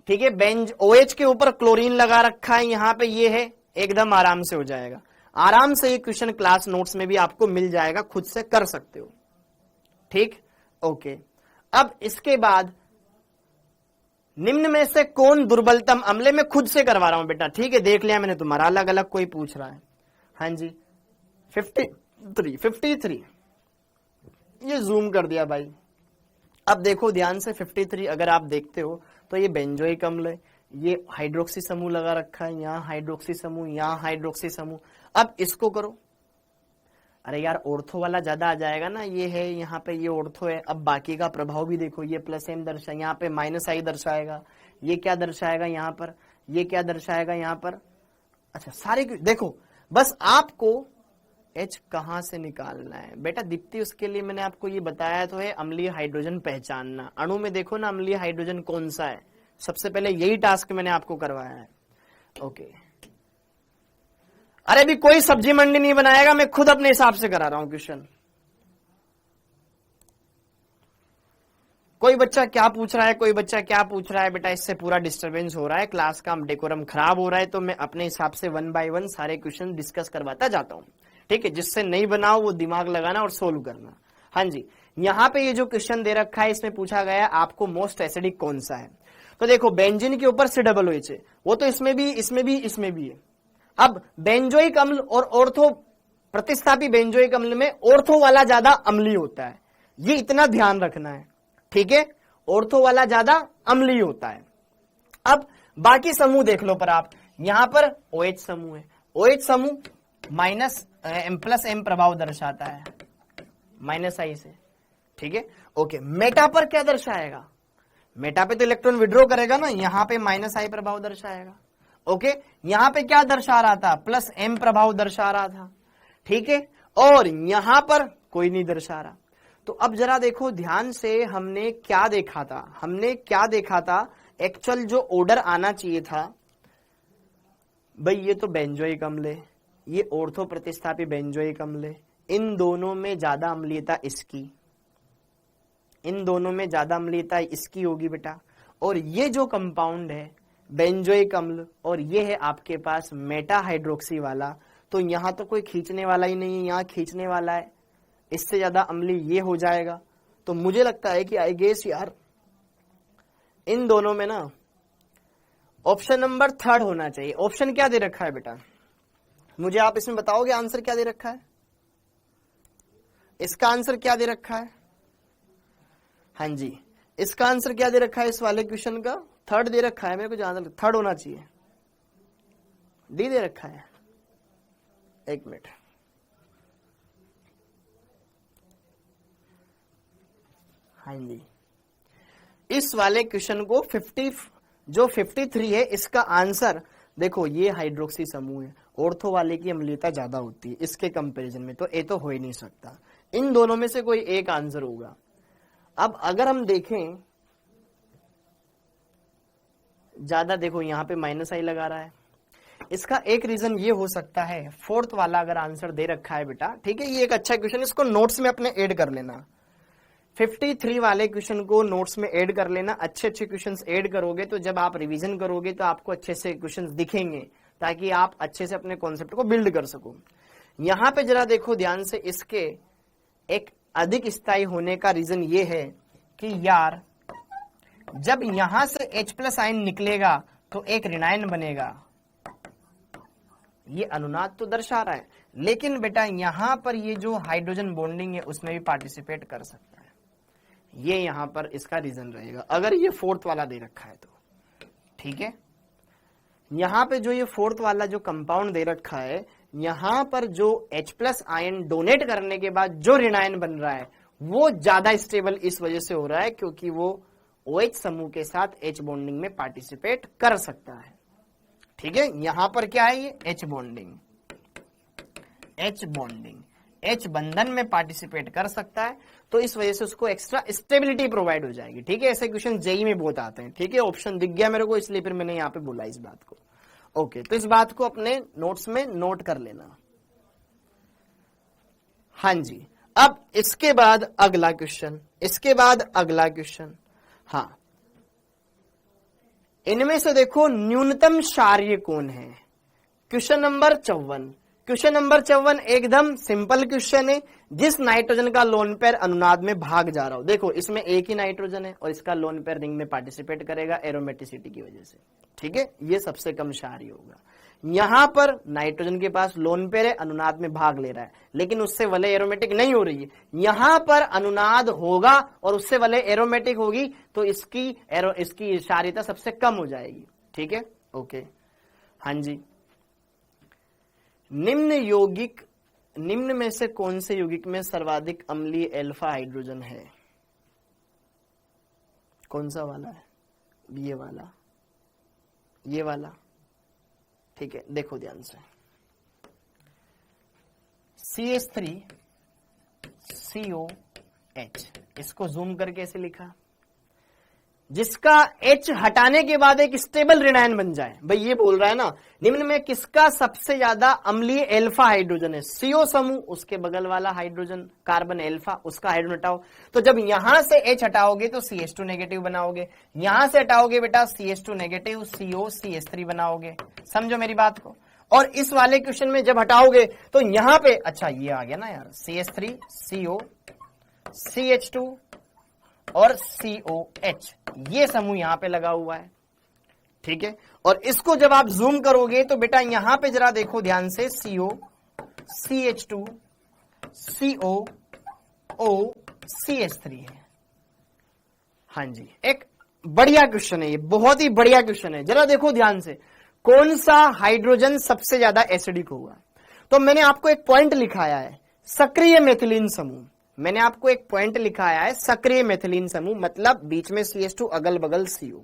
ठीक है। बेंज OH के ऊपर क्लोरीन लगा रखा है, यहां पे ये है, एकदम आराम से हो जाएगा, आराम से। ये क्वेश्चन क्लास नोट्स में भी आपको मिल जाएगा, खुद से कर सकते हो, ठीक, ओके। अब इसके बाद निम्न में से कौन दुर्बलतम अम्ल, में खुद से करवा रहा हूं बेटा, ठीक है, देख लिया मैंने तुम्हारा, अलग अलग कोई पूछ रहा है, हाँ जी। 53 ये जूम कर दिया भाई। अब देखो ध्यान से, 53 अगर आप देखते हो तो ये बेंजोइक अम्ल है, ये हाइड्रोक्सी समूह लगा रखा है, यहाँ हाइड्रोक्सी समूह, यहाँ हाइड्रोक्सी समूह। अब इसको करो, अरे यार ऑर्थो वाला ज्यादा आ जाएगा ना, ये है यहाँ पे, ये ऑर्थो है। अब बाकी का प्रभाव भी देखो, ये प्लस एम दर्शा, यहाँ पे माइनस आई दर्शाएगा, ये क्या दर्शाएगा यहाँ पर, ये क्या दर्शाएगा यहाँ पर। अच्छा सारे देखो, बस आपको H कहां से निकालना है बेटा दीप्ति, उसके लिए मैंने आपको ये बताया तो है, अम्लीय हाइड्रोजन पहचानना। अणु में देखो ना अम्लीय हाइड्रोजन कौन सा है, सबसे पहले यही टास्क मैंने आपको करवाया है। ओके, अरे भी कोई सब्जी मंडी नहीं बनाएगा, मैं खुद अपने हिसाब से करा रहा हूं क्वेश्चन। कोई बच्चा क्या पूछ रहा है, कोई बच्चा क्या पूछ रहा है बेटा, इससे पूरा डिस्टरबेंस हो रहा है, क्लास का डेकोरम खराब हो रहा है, तो मैं अपने हिसाब से 1 बाय 1 सारे क्वेश्चन डिस्कस करवाता जाता हूं। ठीक है, जिससे नहीं बनाओ वो दिमाग लगाना और सोल्व करना। हाँ जी, यहाँ पे ये जो क्वेश्चन दे रखा है इसमें पूछा गया है आपको मोस्ट एसिडिक कौन सा है। तो देखो बेंजीन के ऊपर COOH है, वो तो इसमें भी इसमें भी है। अब बेंजोइक अम्ल और ऑर्थो प्रतिस्थापी बेंजोइक अम्ल में ऑर्थो वाला ज्यादा अम्लीय होता है, ये इतना ध्यान रखना है। ठीक है, ऑर्थो वाला ज्यादा अम्लीय होता है। अब बाकी समूह देख लो पर आप, यहां पर OH समूह है, OH समूह माइनस M+M प्रभाव दर्शाता है माइनस आई से। ठीक है, ओके, मेटा पर क्या दर्शाएगा, मेटा पे तो इलेक्ट्रॉन विड्रॉ करेगा ना, यहां पे माइनस आई प्रभाव दर्शाएगा। ओके, यहां पे क्या दर्शा रहा था, +M प्रभाव दर्शा रहा था। ठीक है, और यहां पर कोई नहीं दर्शा रहा। तो अब जरा देखो ध्यान से, हमने क्या देखा था, एक्चुअल जो ऑर्डर आना चाहिए था भाई, ये तो बेंजोइक अम्ल है, ये ऑर्थो प्रतिस्थापी बेंजोइक अम्ल है, इन दोनों में ज्यादा अम्लीयता इसकी, इन दोनों में ज्यादा अम्लीयता इसकी होगी बेटा। और ये जो कंपाउंड है बेंजोइक अम्ल, और ये है आपके पास मेटा हाइड्रोक्सी वाला, तो यहां तो कोई खींचने वाला ही नहीं है, यहां खींचने वाला है, इससे ज्यादा अम्लीय ये हो जाएगा। तो मुझे लगता है कि आई गेस यार इन दोनों में ना ऑप्शन नंबर 3 होना चाहिए। ऑप्शन क्या दे रखा है बेटा, मुझे आप इसमें बताओगे आंसर क्या दे रखा है, इसका आंसर क्या दे रखा है। हाँ जी, इसका आंसर क्या दे रखा है, इस वाले क्वेश्चन का 3 दे रखा है, मेरे को जहां तक 3 होना चाहिए, डी दे रखा है। एक मिनट, हाँ जी, इस वाले क्वेश्चन को 53 है, इसका आंसर देखो, ये हाइड्रोक्सी समूह है, ऑर्थो वाले की अम्लीयता ज्यादा होती है इसके कंपैरिजन में, तो ये तो हो ही नहीं सकता, इन दोनों में से कोई एक आंसर होगा। अब अगर हम देखें ज्यादा, देखो यहां पे माइनस आई लगा रहा है, इसका एक रीजन ये हो सकता है, 4th वाला अगर आंसर दे रखा है बेटा, ठीक है, ये एक अच्छा क्वेश्चन, इसको नोट्स में अपने ऐड कर लेना, 53 वाले क्वेश्चन को नोट्स में ऐड कर लेना। अच्छे क्वेश्चंस ऐड करोगे तो जब आप रिवीजन करोगे तो आपको अच्छे से क्वेश्चंस दिखेंगे, ताकि आप अच्छे से अपने कॉन्सेप्ट को बिल्ड कर सको। यहां पे जरा देखो ध्यान से, इसके एक अधिक स्थायी होने का रीजन ये है कि यार जब यहां से H+ आयन निकलेगा तो एक ऋणायन बनेगा, ये अनुनाद तो दर्शा रहा है, लेकिन बेटा यहां पर ये जो हाइड्रोजन बॉन्डिंग है उसमें भी पार्टिसिपेट कर सकता है, ये यहां पर इसका रीजन रहेगा, अगर ये 4th वाला दे रखा है तो। ठीक है, यहां पे जो ये 4th वाला जो कंपाउंड दे रखा है, यहां पर जो H+ आयन डोनेट करने के बाद जो ऋणायन बन रहा है वो ज्यादा स्टेबल इस वजह से हो रहा है क्योंकि वो OH समूह के साथ H बॉन्डिंग में पार्टिसिपेट कर सकता है। ठीक है, यहां पर क्या है, ये H बॉन्डिंग, H बंधन में पार्टिसिपेट कर सकता है, तो इस वजह से उसको एक्स्ट्रा स्टेबिलिटी प्रोवाइड हो जाएगी। ठीक है, ऐसे क्वेश्चन जेई में बहुत आते हैं। ठीक है, ऑप्शन दिख गया मेरे को, इसलिए फिर मैंने यहां पे बोला इस बात को। ओके, तो इस बात को अपने नोट्स में नोट कर लेना। हाँ जी, अब इसके बाद अगला क्वेश्चन, हाँ, इनमें से देखो न्यूनतम क्षारीय कौन है, क्वेश्चन नंबर 54 एकदम सिंपल क्वेश्चन है, जिस नाइट्रोजन का लोन पेयर अनुनाद में भाग जा रहा हो। देखो इसमें एक ही नाइट्रोजन है और इसका लोन पेयर रिंग में पार्टिसिपेट करेगा एरोमेटिसिटी की वजह से। ठीक है, ये सबसे कम क्षारीय होगा। यहां पर नाइट्रोजन के पास लोन पेयर है, अनुनाद में भाग ले रहा है, लेकिन उससे वलय एरोमेटिक नहीं हो रही है। यहां पर अनुनाद होगा और उससे वलय एरोमेटिक होगी, तो इसकी क्षारीयता सबसे कम हो जाएगी। ठीक है, ओके, हाँ जी, निम्न में से कौन से यौगिक में सर्वाधिक अम्लीय अल्फा हाइड्रोजन है? कौन सा वाला है? ये वाला, ये वाला। ठीक है, देखो ध्यान से, CH3COH, इसको जूम करके ऐसे लिखा, जिसका H हटाने के बाद एक स्टेबल ऋणायन बन जाए। भाई ये बोल रहा है ना, निम्न में किसका सबसे ज्यादा अम्लीय अल्फा हाइड्रोजन है? CO समूह, उसके बगल वाला हाइड्रोजन कार्बन अल्फा, उसका हाइड्रोजन हटाओ। तो जब यहां से H हटाओगे तो CH2 नेगेटिव बनाओगे, यहां से हटाओगे बेटा CH2 नेगेटिव, COCH3 बनाओगे। समझो मेरी बात को। और इस वाले क्वेश्चन में जब हटाओगे तो यहां पे, अच्छा ये आ गया ना यार, CH3, CO, CH2 और COH, ये समूह यहां पे लगा हुआ है। ठीक है, और इसको जब आप जूम करोगे तो बेटा यहां पे जरा देखो ध्यान से, CO, CH2, CO, O, CH3 है। हाँ जी, एक बढ़िया क्वेश्चन है ये, बहुत ही बढ़िया क्वेश्चन है। जरा देखो ध्यान से, कौन सा हाइड्रोजन सबसे ज्यादा एसिडिक होगा? तो मैंने आपको एक पॉइंट लिखाया है, सक्रिय मेथिलीन समूह। मैंने आपको एक पॉइंट लिखाया है, सक्रिय मेथिलीन समूह, मतलब बीच में CH2 अगल बगल CO,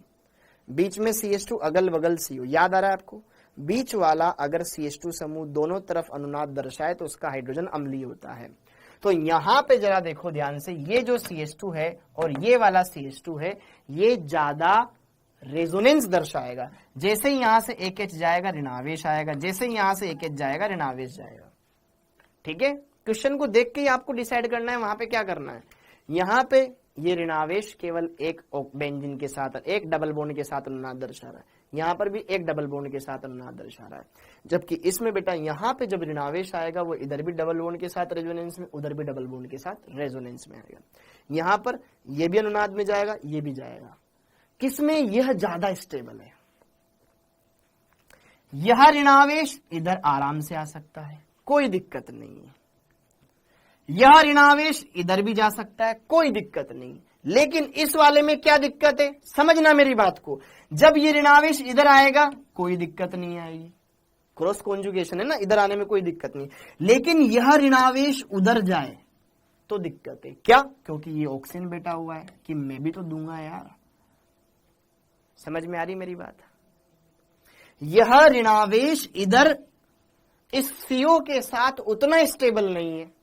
बीच में CH2 अगल बगल CO। याद आ रहा है आपको? बीच वाला अगर CH2 समूह दोनों तरफ अनुनाद दर्शाए तो उसका हाइड्रोजन अम्लीय होता है। तो यहां पे जरा देखो ध्यान से, ये जो CH2 है और ये वाला CH2 है, ये ज्यादा रेजोनेंस दर्शाएगा। जैसे ही यहां से एक H जाएगा ऋणावेश आएगा, जैसे ही यहां से एक H जाएगा ऋणावेश जाएगा। ठीक है, क्वेश्चन को देख के ही आपको डिसाइड करना है वहां पे क्या करना है। यहां पे ये ऋणावेश केवल एक बेंजीन के साथ, एक डबल बॉन्ड के साथ अनुनाद दर्शा रहा है, यहां पर भी एक डबल बॉन्ड के साथ अनुनाद दर्शा रहा है। जबकि इसमें बेटा यहां पे जब ऋणावेश आएगा वो इधर भी डबल बॉन्ड के साथ रेजोनेंस में, उधर भी डबल बॉन्ड के साथ रेजोनेंस में आएगा। यहां पर ये भी अनुनाद में जाएगा, ये भी जाएगा। किसमें यह ज्यादा स्टेबल है? यह ऋणावेश इधर आराम से आ सकता है, कोई दिक्कत नहीं है। यह ऋणावेश इधर भी जा सकता है, कोई दिक्कत नहीं। लेकिन इस वाले में क्या दिक्कत है, समझना मेरी बात को। जब ये ऋणावेश इधर आएगा कोई दिक्कत नहीं आएगी, क्रॉस कॉन्जुगेशन है ना, इधर आने में कोई दिक्कत नहीं। लेकिन यह ऋणावेश उधर जाए तो दिक्कत है। क्या? क्योंकि ये ऑक्सीजन बैठा हुआ है कि मैं भी तो दूंगा यार। समझ में आ रही मेरी बात? यह ऋणावेश इधर इस CO के साथ उतना स्टेबल नहीं है।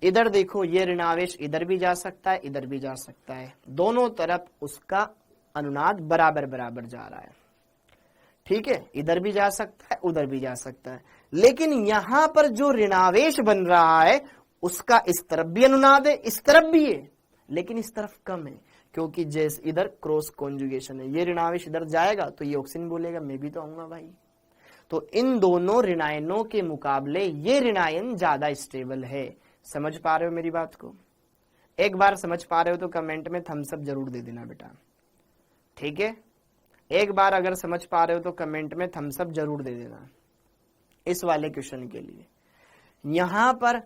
इधर देखो, ये ऋणावेश इधर भी जा सकता है, इधर भी जा सकता है, दोनों तरफ उसका अनुनाद बराबर बराबर जा रहा है। ठीक है, इधर भी जा सकता है, उधर भी जा सकता है। लेकिन यहां पर जो ऋणावेश बन रहा है उसका इस तरफ भी अनुनाद है, इस तरफ भी है, लेकिन इस तरफ कम है, क्योंकि जैसे इधर क्रॉस कॉन्जुगेशन है। ये ऋणावेश इधर जाएगा तो ये ऑक्सीजन बोलेगा मैं भी तो आऊंगा भाई। तो इन दोनों ऋणायनों के मुकाबले ये ऋणायन ज्यादा स्टेबल है। समझ पा रहे हो मेरी बात को? एक बार समझ पा रहे हो तो कमेंट में थम्स अप जरूर दे देना बेटा। ठीक है, एक बार अगर समझ पा रहे हो तो कमेंट में थम्स अप जरूर दे देना इस वाले क्वेश्चन के लिए। यहां पर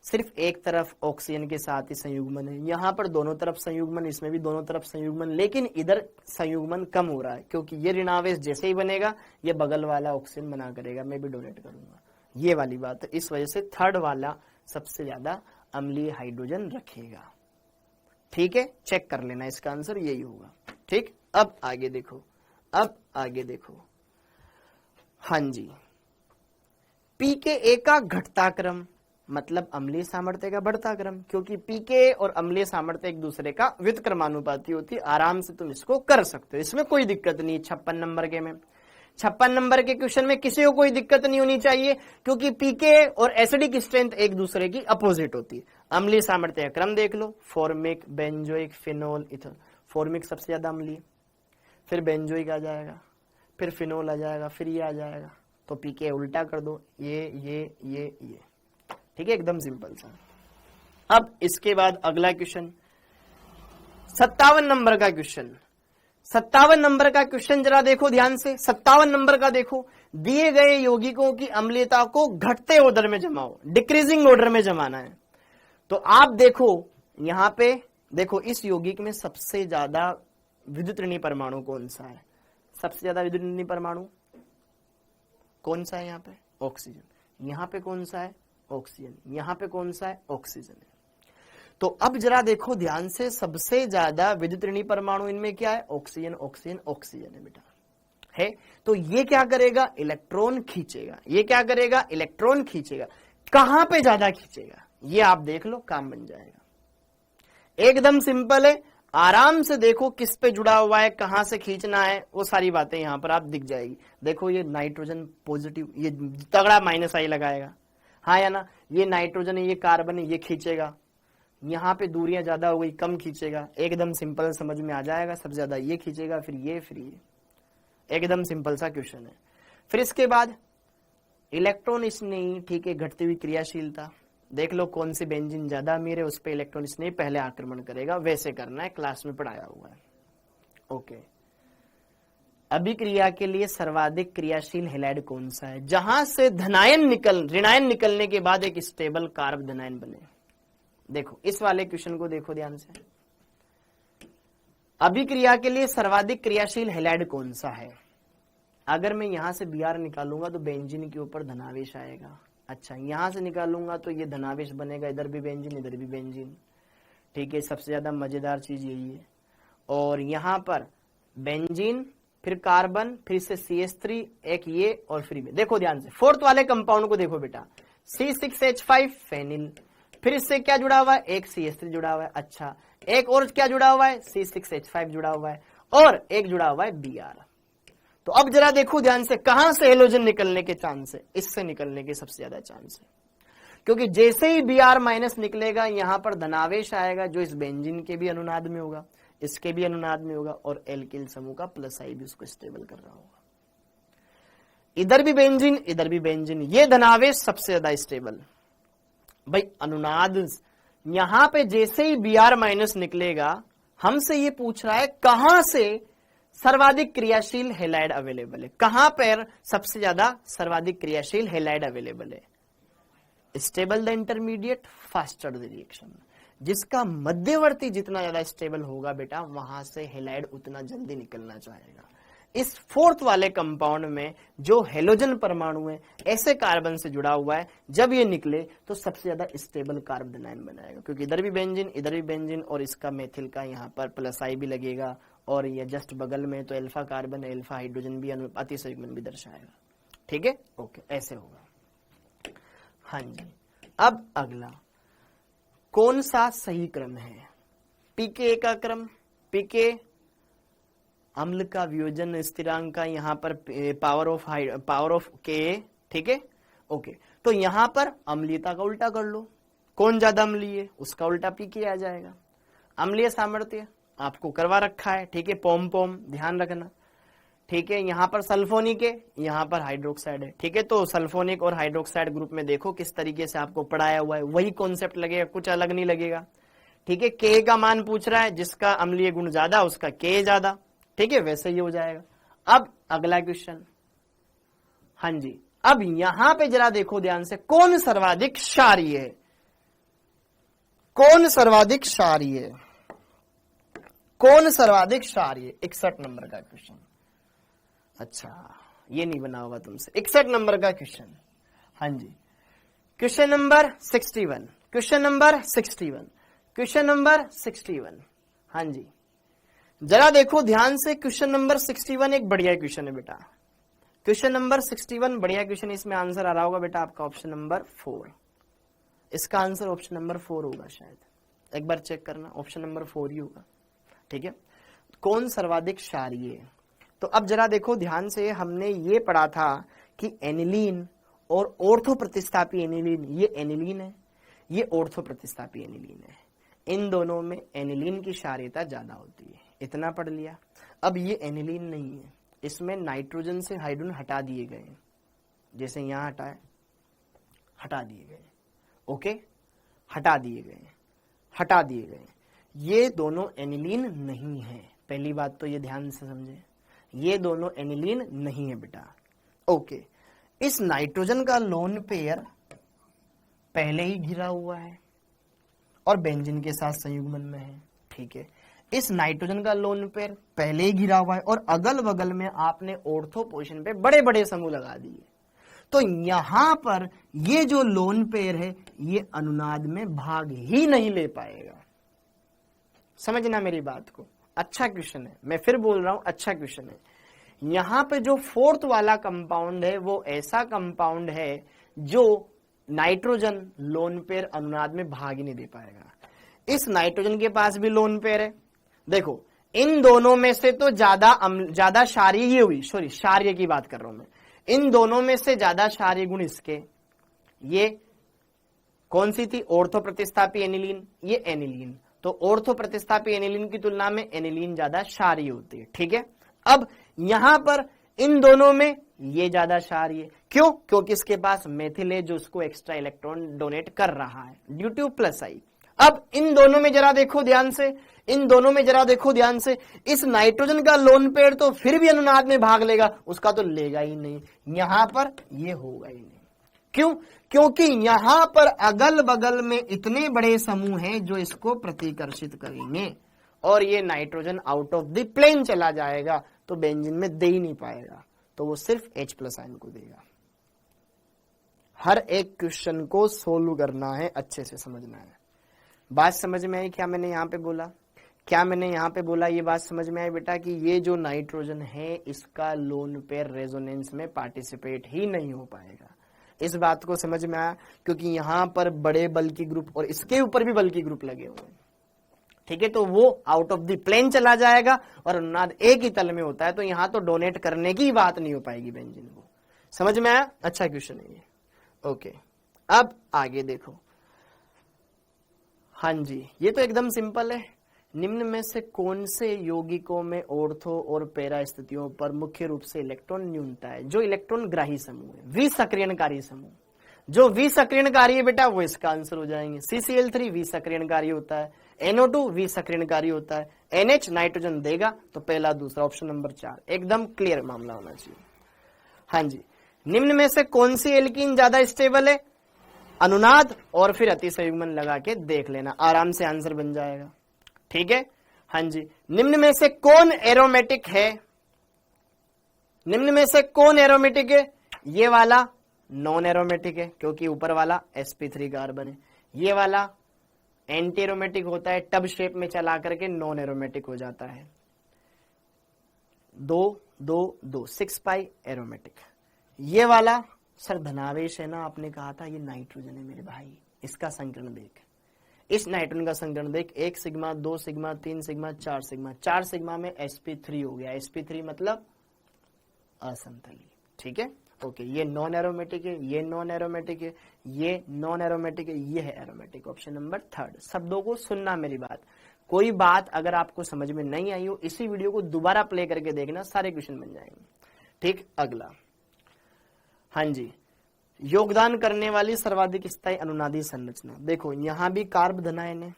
सिर्फ एक तरफ ऑक्सीजन के साथ ही संयुग्मन है, यहां पर दोनों तरफ संयुग्मन, इसमें भी दोनों तरफ संयुग्मन, लेकिन इधर संयुग्मन कम हो रहा है क्योंकि ये ऋणावेश जैसे ही बनेगा ये बगल वाला ऑक्सीजन बना करेगा, मैं भी डोनेट करूंगा, ये वाली बात है। इस वजह से थर्ड वाला सबसे ज्यादा अम्लीय हाइड्रोजन रखेगा। ठीक है, चेक कर लेना, इसका आंसर यही होगा। ठीक, अब आगे देखो, अब आगे देखो। हाँ जी, pKa का घटता क्रम मतलब अम्लीय सामर्थ्य का बढ़ता क्रम, क्योंकि pKa और अम्लीय सामर्थ्य एक दूसरे का व्युत्क्रमानुपाती होती है। आराम से तुम इसको कर सकते हो, इसमें कोई दिक्कत नहीं। 56 नंबर के में, 56 नंबर के क्वेश्चन में किसी को कोई दिक्कत नहीं होनी चाहिए, क्योंकि pKa और एसिडिक स्ट्रेंथ एक दूसरे की अपोजिट होती है। अम्लीय सामर्थ्य का क्रम देख लो, formic, benzoic, phenol, ether. Formic सबसे ज्यादा अम्लीय, फिर बेंजोइक आ जाएगा, फिर फिनोल आ जाएगा, फिर ये आ जाएगा। तो pKa उल्टा कर दो, ये। ठीक है, एकदम सिंपल सा। अब इसके बाद अगला क्वेश्चन 57 नंबर का क्वेश्चन। 57 नंबर का क्वेश्चन जरा देखो ध्यान से। 57 नंबर का देखो, दिए गए यौगिकों की अम्लीयता को घटते ऑर्डर में जमाओ, डिक्रीजिंग ऑर्डर में जमाना है। तो आप देखो यहां पे देखो, इस यौगिक में सबसे ज्यादा विद्युत ऋणी परमाणु कौन सा है? सबसे ज्यादा विद्युत ऋणी परमाणु कौन सा है यहाँ पे? ऑक्सीजन। यहां पे कौन सा है? ऑक्सीजन। यहां पे कौन सा है? ऑक्सीजन है। तो अब जरा देखो ध्यान से, सबसे ज्यादा विद्युत ऋणी परमाणु इनमें क्या है? ऑक्सीजन, ऑक्सीजन, ऑक्सीजन है बेटा, है। तो ये क्या करेगा? इलेक्ट्रॉन खींचेगा। ये क्या करेगा? इलेक्ट्रॉन खींचेगा। कहां पे ज्यादा खींचेगा ये आप देख लो, काम बन जाएगा। एकदम सिंपल है, आराम से देखो किस पे जुड़ा हुआ है, कहां से खींचना है, वो सारी बातें यहां पर आप दिख जाएगी। देखो ये नाइट्रोजन पॉजिटिव, ये तगड़ा माइनस आई लगाएगा, हाँ या ना। ये नाइट्रोजन है, ये कार्बन है, ये खींचेगा। यहां पे दूरियां ज्यादा हो गई, कम खींचेगा। एकदम सिंपल, समझ में आ जाएगा। सबसे ज्यादा ये खींचेगा, फिर ये। एकदम सिंपल सा क्वेश्चन है। फिर इसके बाद इलेक्ट्रॉन स्नेही, ठीक है, घटती हुई क्रियाशीलता। देख लो कौन सी बेंजीन ज्यादा अमीर है, उस पे इलेक्ट्रॉन स्नेही पहले आक्रमण करेगा। वैसे करना है, क्लास में पढ़ाया हुआ है। ओके, अभिक्रिया के लिए सर्वाधिक क्रियाशील हैलाइड कौन सा है? जहां से ऋणायन निकलने के बाद एक स्टेबल कार्ब धनायन बने। देखो इस वाले क्वेश्चन को देखो ध्यान से। अभिक्रिया के लिए सर्वाधिक क्रियाशील हैलाइड कौन सा है? अगर मैं यहां से Br निकालूंगा तो बेंजीन के ऊपर धनावेश आएगा। अच्छा, यहां से निकालूंगा तो ये धनावेश बनेगा, इधर भी बेंजीन, इधर भी बेंजीन, ठीक है। सबसे ज्यादा मजेदार चीज यही है। और यहां पर बेंजीन, फिर कार्बन, फिर से CH3, एक ये, और फिर में देखो ध्यान से फोर्थ वाले कंपाउंड को देखो बेटा, C6H5 फेनिल, फिर इससे क्या जुड़ा हुआ है? एक CH3 जुड़ा हुआ है। अच्छा, एक और क्या जुड़ा हुआ है? C6H5 जुड़ा हुआ है, और एक जुड़ा हुआ है Br। तो अब जरा देखो ध्यान से, कहां से हेलोजन निकलने के चांस है? इससे निकलने के सबसे ज्यादा चांस है, क्योंकि जैसे ही Br माइनस निकलेगा यहां पर धनावेश आएगा, जो इस बेंजीन के भी अनुनाद में होगा, इसके भी अनुनाद में होगा, और एल्किल समूह का प्लस आई भी उसको स्टेबल कर रहा होगा। इधर भी बेंजीन, इधर भी बेंजीन, ये धनावेश सबसे ज्यादा स्टेबल। भाई अनुनाद, यहां पे जैसे ही Br माइनस निकलेगा, हमसे ये पूछ रहा है कहां से सर्वाधिक क्रियाशील हैलाइड अवेलेबल है। कहां पर सबसे ज्यादा सर्वाधिक क्रियाशील हैलाइड अवेलेबल है? Stable the intermediate, faster the reaction. जिसका मध्यवर्ती जितना ज्यादा स्टेबल होगा बेटा, वहां से हैलाइड उतना जल्दी निकलना चाहेगा। इस फोर्थ वाले कंपाउंड में जो हेलोजन परमाणु है, ऐसे कार्बन से जुड़ा हुआ है, जब ये निकले तो सबसे ज्यादा स्टेबल कार्ब धनायन बनाएगा, क्योंकि इधर भी बेंजीन, इधर भी बेंजीन, और इसका मेथिल का यहाँ पर प्लस आई भी लगेगा, और ये जस्ट बगल में तो अल्फा कार्बन है, अल्फा हाइड्रोजन भी अतिसयुग्मन भी दर्शाएगा। ठीक है, ओके, ऐसे होगा। हाँ जी, अब अगला कौन सा सही क्रम है? पीके का क्रम, पीके अम्ल का वियोजन स्थिरांक का यहाँ पर पावर ऑफ के, ठीक है, ओके। तो यहाँ पर अम्लीयता का उल्टा कर लो, कौन ज्यादा अम्लीय है उसका उल्टा पीके आ जाएगा। अम्लीय सामर्थ्य आपको करवा रखा है, ठीक है, पोम ध्यान रखना, ठीक है। यहाँ पर सल्फोनिक है, यहाँ पर हाइड्रोक्साइड है, ठीक है। तो सल्फोनिक और हाइड्रोक्साइड ग्रुप में देखो किस तरीके से आपको पढ़ाया हुआ है, वही कॉन्सेप्ट लगेगा, कुछ अलग नहीं लगेगा, ठीक है। के का मान पूछ रहा है, जिसका अम्लीय गुण ज्यादा उसका के ज्यादा, ठीक है, वैसे ही हो जाएगा। अब अगला क्वेश्चन, हाँ जी, अब यहां पे जरा देखो ध्यान से, कौन सर्वाधिक क्षारीय है? कौन सर्वाधिक क्षारीय है? कौन सर्वाधिक क्षारीय? 61 नंबर का क्वेश्चन। अच्छा, ये नहीं बना होगा तुमसे, 61 नंबर का क्वेश्चन। हाँ जी, question number 61, question number 61, question number 61। हाँ जी, जरा देखो ध्यान से, क्वेश्चन नंबर 61 एक बढ़िया क्वेश्चन है बेटा। क्वेश्चन नंबर 61 बढ़िया क्वेश्चन, इसमें आंसर आ रहा होगा बेटा आपका ऑप्शन नंबर 4। इसका आंसर ऑप्शन नंबर 4 होगा शायद, एक बार चेक करना, ऑप्शन नंबर 4 ही होगा, ठीक है। कौन सर्वाधिक क्षारीय है? तो अब जरा देखो ध्यान से, हमने ये पढ़ा था कि एनिलीन और ऑर्थो प्रतिस्थापी एनिलीन, ये एनिलीन है, ये ऑर्थो प्रतिस्थापी एनिलीन है। इन दोनों में एनिलीन की क्षारीयता ज्यादा होती है, इतना पढ़ लिया। अब ये एनिलीन नहीं है, इसमें नाइट्रोजन से हाइड्रोजन हटा दिए गए, जैसे यहां हटाए, हटा दिए गए, ओके, हटा दिए गए, हटा दिए गए। ये दोनों एनिलीन नहीं है, पहली बात तो ये ध्यान से समझे, ये दोनों एनिलीन नहीं है बेटा, ओके। इस नाइट्रोजन का लोन पेयर पहले ही घिरा हुआ है और बेंजीन के साथ संयुग्मन में है, ठीक है। इस नाइट्रोजन का लोन पेयर पहले ही घिरा हुआ है और अगल बगल में आपने ऑर्थो पोजीशन पे बड़े बड़े समूह लगा दिए, तो यहां पर ये जो लोन पेयर है ये अनुनाद में भाग ही नहीं ले पाएगा। समझना मेरी बात को, अच्छा क्वेश्चन है, मैं फिर बोल रहा हूं अच्छा क्वेश्चन है। यहां पे जो फोर्थ वाला कंपाउंड है वो ऐसा कंपाउंड है जो नाइट्रोजन लोन पेयर अनुनाद में भाग ही नहीं दे पाएगा। इस नाइट्रोजन के पास भी लोन पेयर है। देखो इन दोनों में से तो ज्यादा क्षारीय ये हुई, सॉरी क्षारीय की बात कर रहा हूं मैं, इन दोनों में से ज्यादा क्षारीय गुण इसके, ये कौन सी थी, ऑर्थो प्रतिस्थापी एनिलीन, ये एनिलीन, तो ऑर्थो प्रतिस्थापी एनिलीन की तुलना में एनिलीन ज्यादा क्षारीय होती है, ठीक है। अब यहां पर इन दोनों में ये ज्यादा क्षारीय, क्यों, क्योंकि इसके पास मेथिल है जो उसको एक्स्ट्रा इलेक्ट्रॉन डोनेट कर रहा है ड्यू टू प्लस आई। अब इन दोनों में जरा देखो ध्यान से, इन दोनों में जरा देखो ध्यान से, इस नाइट्रोजन का लोन पेयर तो फिर भी अनुनाद में भाग लेगा, उसका तो लेगा ही नहीं, यहां पर ये होगा ही नहीं। क्यों, क्योंकि यहां पर अगल बगल में इतने बड़े समूह हैं जो इसको प्रतिकर्षित करेंगे और ये nitrogen out of the plane चला जाएगा, तो बेंजीन में दे ही नहीं पाएगा, तो वो सिर्फ H+ आयन को देगा। हर एक क्वेश्चन को सोल्व करना है, अच्छे से समझना है। बात समझ में आई क्या मैंने यहां पे बोला, क्या मैंने यहां पे बोला, ये बात समझ में आई बेटा कि ये जो नाइट्रोजन है इसका लोन पेयर रेजोनेंस में पार्टिसिपेट ही नहीं हो पाएगा। इस बात को समझ में आया, क्योंकि यहां पर बड़े बल की ग्रुप और इसके ऊपर भी बल की ग्रुप लगे हुए हैं, ठीक है, तो वो आउट ऑफ द प्लेन चला जाएगा और अनुनाद एक ही तल में होता है, तो यहां तो डोनेट करने की बात नहीं हो पाएगी बेंजीन को। समझ में आया, अच्छा क्वेश्चन है ये, ओके। अब आगे देखो, हाँ जी, ये तो एकदम सिंपल है। निम्न में से कौन से यौगिकों में ऑर्थो और पैरा स्थितियों पर मुख्य रूप से इलेक्ट्रॉन न्यूनता है? जो इलेक्ट्रॉन ग्राही समूह है, विसक्रियणकारी समूह, जो विसक्रियणकारी है बेटा वो इसका आंसर हो जाएंगे। CCl3 विसक्रियणकारी होता है, NO2 विसक्रियणकारी होता है, NH नाइट्रोजन देगा, तो पहला दूसरा ऑप्शन नंबर 4 एकदम क्लियर मामला होना चाहिए। हाँ जी, निम्न में से कौन सी एल्कीन ज्यादा स्टेबल है? अनुनाद और फिर अतिसंयुग्मन लगा के देख लेना, आराम से आंसर बन जाएगा, ठीक है। हाँ जी, निम्न में से कौन एरोमेटिक है? निम्न में से कौन एरोमेटिक है? ये वाला नॉन एरोमेटिक है क्योंकि ऊपर वाला sp3 कार्बन है, ये वाला एंटी एरोमेटिक होता है, टब शेप में चला करके नॉन एरोमेटिक हो जाता है, 2 6 पाई एरोमेटिक। ये वाला सर धनावेश है ना, आपने कहा था, ये नाइट्रोजन है मेरे भाई, इसका संकरण देख, इस नाइट्रोजन का संकरण देख, 1 sigma 2 sigma 3 sigma 4 sigma, 4 sigma में sp3 हो गया, sp3 मतलब असंतुलित, ठीक है, ओके। ये नॉन एरोमेटिक है, ये नॉन एरोमेटिक है, ये नॉन एरोमेटिक है, ये है एरोमेटिक, ऑप्शन नंबर 3। शब्दों को सुनना मेरी बात, कोई बात अगर आपको समझ में नहीं आई हो इसी वीडियो को दोबारा प्ले करके देखना, सारे क्वेश्चन बन जाएंगे, ठीक। अगला, हाँ जी, योगदान करने वाली सर्वाधिक स्थायी अनुनादी संरचना। देखो यहां भी कार्ब धनायन है,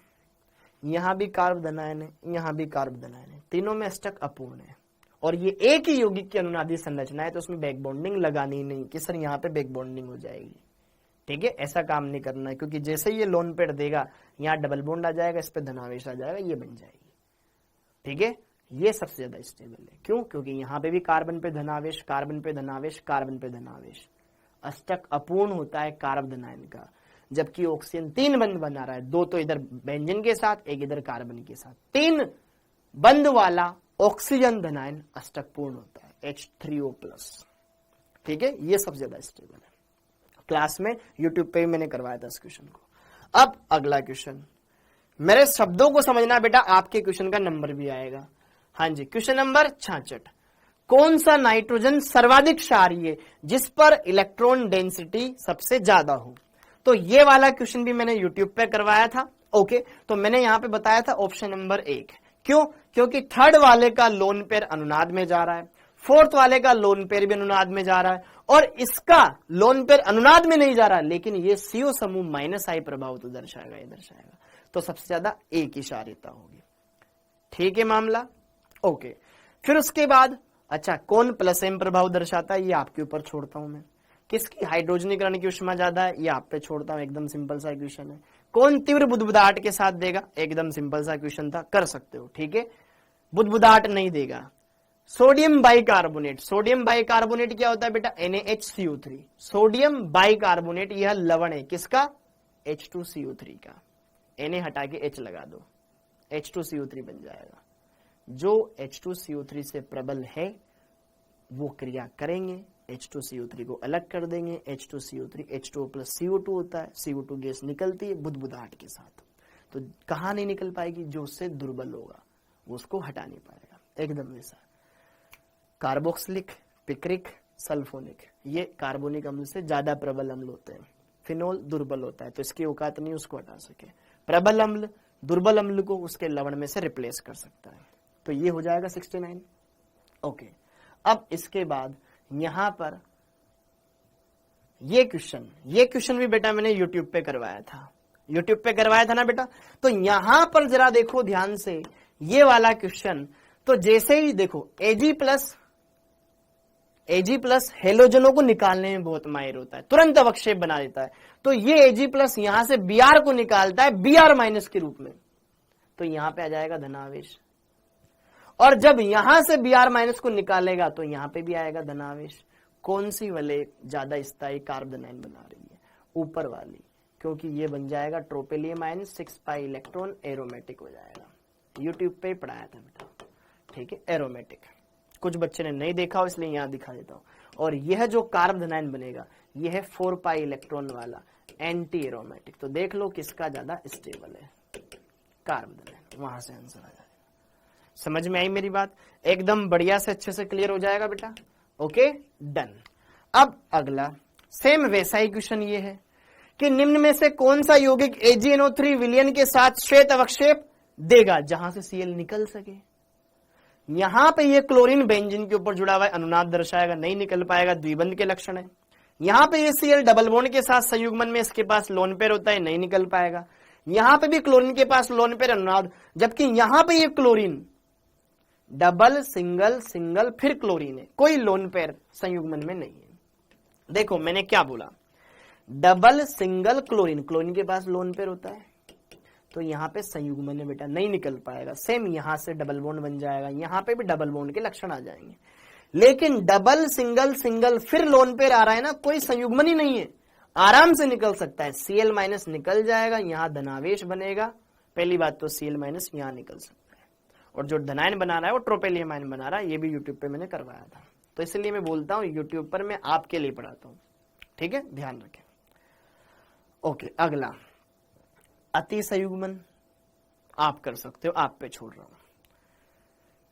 यहां भी कार्ब धनायन है, यहां भी कार्ब धनायन है, तीनों में अष्टक अपूर्ण है और ये एक ही यौगिक की अनुनादी संरचना है, तो उसमें बैक बॉन्डिंग लगानी ही नहीं कि सर यहाँ पे बैक बॉन्डिंग हो जाएगी, ठीक है, ऐसा काम नहीं करना है, क्योंकि जैसे ही ये लोन पेयर देगा यहाँ डबल बॉन्ड आ जाएगा, इस पे धनावेश आ जाएगा, ये बन जाएगी, ठीक है। ये सबसे ज्यादा स्टेबल है, क्यों, क्योंकि यहाँ पे भी कार्बन पे धनावेश, कार्बन पे धनावेश, कार्बन पे धनावेश, अष्टक अपूर्ण होता है कार्ब धनायन का, जबकि ऑक्सीजन 3 बंध बना रहा है, 2 तो इधर बेंजीन के साथ, 1 इधर कार्बन के साथ, 3 बंध वाला ऑक्सीजन धनायन अष्टक पूर्ण होता है, H3O+, ठीक है, ये सबसे ज्यादा स्टेबल है। क्लास में यूट्यूब पे मैंने करवाया था इस क्वेश्चन को। अब अगला क्वेश्चन, मेरे शब्दों को समझना बेटा, आपके क्वेश्चन का नंबर भी आएगा। हाँ जी, क्वेश्चन नंबर 66, कौन सा नाइट्रोजन सर्वाधिक क्षारीय है जिस पर इलेक्ट्रॉन डेंसिटी सबसे ज्यादा हो? तो ये वाला क्वेश्चन भी मैंने यूट्यूब पे करवाया था, ओके। तो मैंने यहां पे बताया था ऑप्शन नंबर 1, क्यों, क्योंकि थर्ड वाले का लोन पेयर अनुनाद में जा रहा है, फोर्थ वाले का लोन पेयर भी अनुनाद में जा रहा है, और इसका लोन पेयर अनुनाद में नहीं जा रहा, लेकिन ये CO समूह -I प्रभाव तो दर्शाएगा, ये दर्शाएगा, तो सबसे ज्यादा A की क्षारीयता होगी, ठीक है मामला, ओके। फिर उसके बाद अच्छा, कौन +M प्रभाव दर्शाता है, ये आपके ऊपर छोड़ता हूं मैं। किसकी हाइड्रोजनीकरण की उष्मा ज्यादा है, ये आप पे छोड़ता हूं, एकदम सिंपल सा क्वेश्चन है। कौन तीव्र बुदबुदाहट के साथ देगा, एकदम सिंपल सा क्वेश्चन था, कर सकते हो, ठीक है। बुदबुदाहट नहीं देगा, सोडियम बाइकार्बोनेट, सोडियम बाइकार्बोनेट क्या होता है बेटा, NaHCO3। सोडियम बाइकार्बोनेट यह लवण है किसका, H2CO3 का। Na हटा के H लगा दो, H2CO3 बन जाएगा। जो H2CO3 से प्रबल है वो क्रिया करेंगे, H2CO3 को अलग कर देंगे, H2CO3 H2O प्लस CO2 होता है, CO2 गैस निकलती है बुदबुदाहट के साथ। तो कहाँ नहीं निकल पाएगी, जो उससे दुर्बल होगा वो उसको हटा नहीं पाएगा। एकदम वैसा कार्बोक्सिलिक, पिक्रिक, सल्फोनिक, ये कार्बोनिक अम्ल से ज्यादा प्रबल अम्ल होते हैं। फिनोल दुर्बल होता है तो इसकी औकात नहीं उसको हटा सके। प्रबल अम्ल दुर्बल अम्ल को उसके लवण में से रिप्लेस कर सकता है। तो ये हो जाएगा 69। ओके, अब इसके बाद यहां पर ये क्वेश्चन भी बेटा मैंने यूट्यूब पे करवाया था ना बेटा। तो यहां पर जरा देखो ध्यान से ये वाला क्वेश्चन, तो जैसे ही देखो Ag प्लस हेलोजनों को निकालने में बहुत माहिर होता है, तुरंत अवक्षेप बना देता है। तो ये Ag प्लस यहां से Br को निकालता है Br माइनस के रूप में, तो यहां पे आ जाएगा धनावेश। और जब यहां से Br माइनस को निकालेगा तो यहां पे भी आएगा धनावेश। कौन सी वाले ज्यादा स्थायी कार्बोनाइन बना रही है, ऊपर वाली, क्योंकि ये बन जाएगा ट्रोपेलियम आयन 6 पाई इलेक्ट्रॉन एरोमेटिक हो जाएगा। यूट्यूब पे पढ़ाया था बेटा, ठीक है, एरोमेटिक। कुछ बच्चे ने नहीं देखा हो इसलिए यहां दिखा देता हूं। और यह जो कार्बोनाइन बनेगा यह है 4 पाई इलेक्ट्रॉन वाला एंटी एरोमेटिक। तो देख लो किसका ज्यादा स्टेबल है, कार्बोनाइन। वहां से आंसर आ जाएगा। समझ में आई मेरी बात, एकदम बढ़िया से अच्छे से क्लियर हो जाएगा बेटा। Okay done. अब अगला सेम वैसा ही क्वेश्चन ये है कि निम्न में से कौन सा यौगिक AgNO3 विलयन के साथ श्वेत अवक्षेप देगा जहां से Cl निकल सके। यहां पे ये क्लोरीन बेंजीन के ऊपर जुड़ा हुआ है, अनुनाद दर्शाएगा, नहीं निकल पाएगा, द्विबंध के लक्षण है। यहां पे ये Cl डबल बॉन्ड के साथ संयुग्मन में इसके पास लोन पेयर होता है, नहीं निकल पाएगा। यहां पे भी क्लोरीन के पास लोन पेयर अनुनाद, जबकि यहां पे ये क्लोरीन डबल सिंगल सिंगल फिर क्लोरीन है, कोई लोन पेयर संयुग्मन में नहीं है। देखो मैंने क्या बोला, डबल सिंगल क्लोरीन, क्लोरीन के पास लोन पेयर होता है, तो यहां पे संयुग्मन है बेटा, नहीं निकल पाएगा। सेम यहां से डबल बॉन्ड बन जाएगा, यहां पे भी डबल बॉन्ड के लक्षण आ जाएंगे। लेकिन डबल सिंगल सिंगल फिर लोन पेयर आ रहा है ना, कोई संयुग्मन ही नहीं है, आराम से निकल सकता है। Cl माइनस निकल जाएगा, यहां धनावेश बनेगा। पहली बात तो Cl माइनस यहां निकल सकता है, और जो धनायन बना रहा है वो ट्रोपेलियम आयन बना रहा है। ये भी यूट्यूब पे मैंने करवाया था, तो इसलिए मैं बोलता हूं यूट्यूब पर मैं आपके लिए पढ़ाता हूं, ठीक है, ध्यान रखें। ओके, अगला अति संयुग्मन आप कर सकते हो, आप पे छोड़ रहा हूं,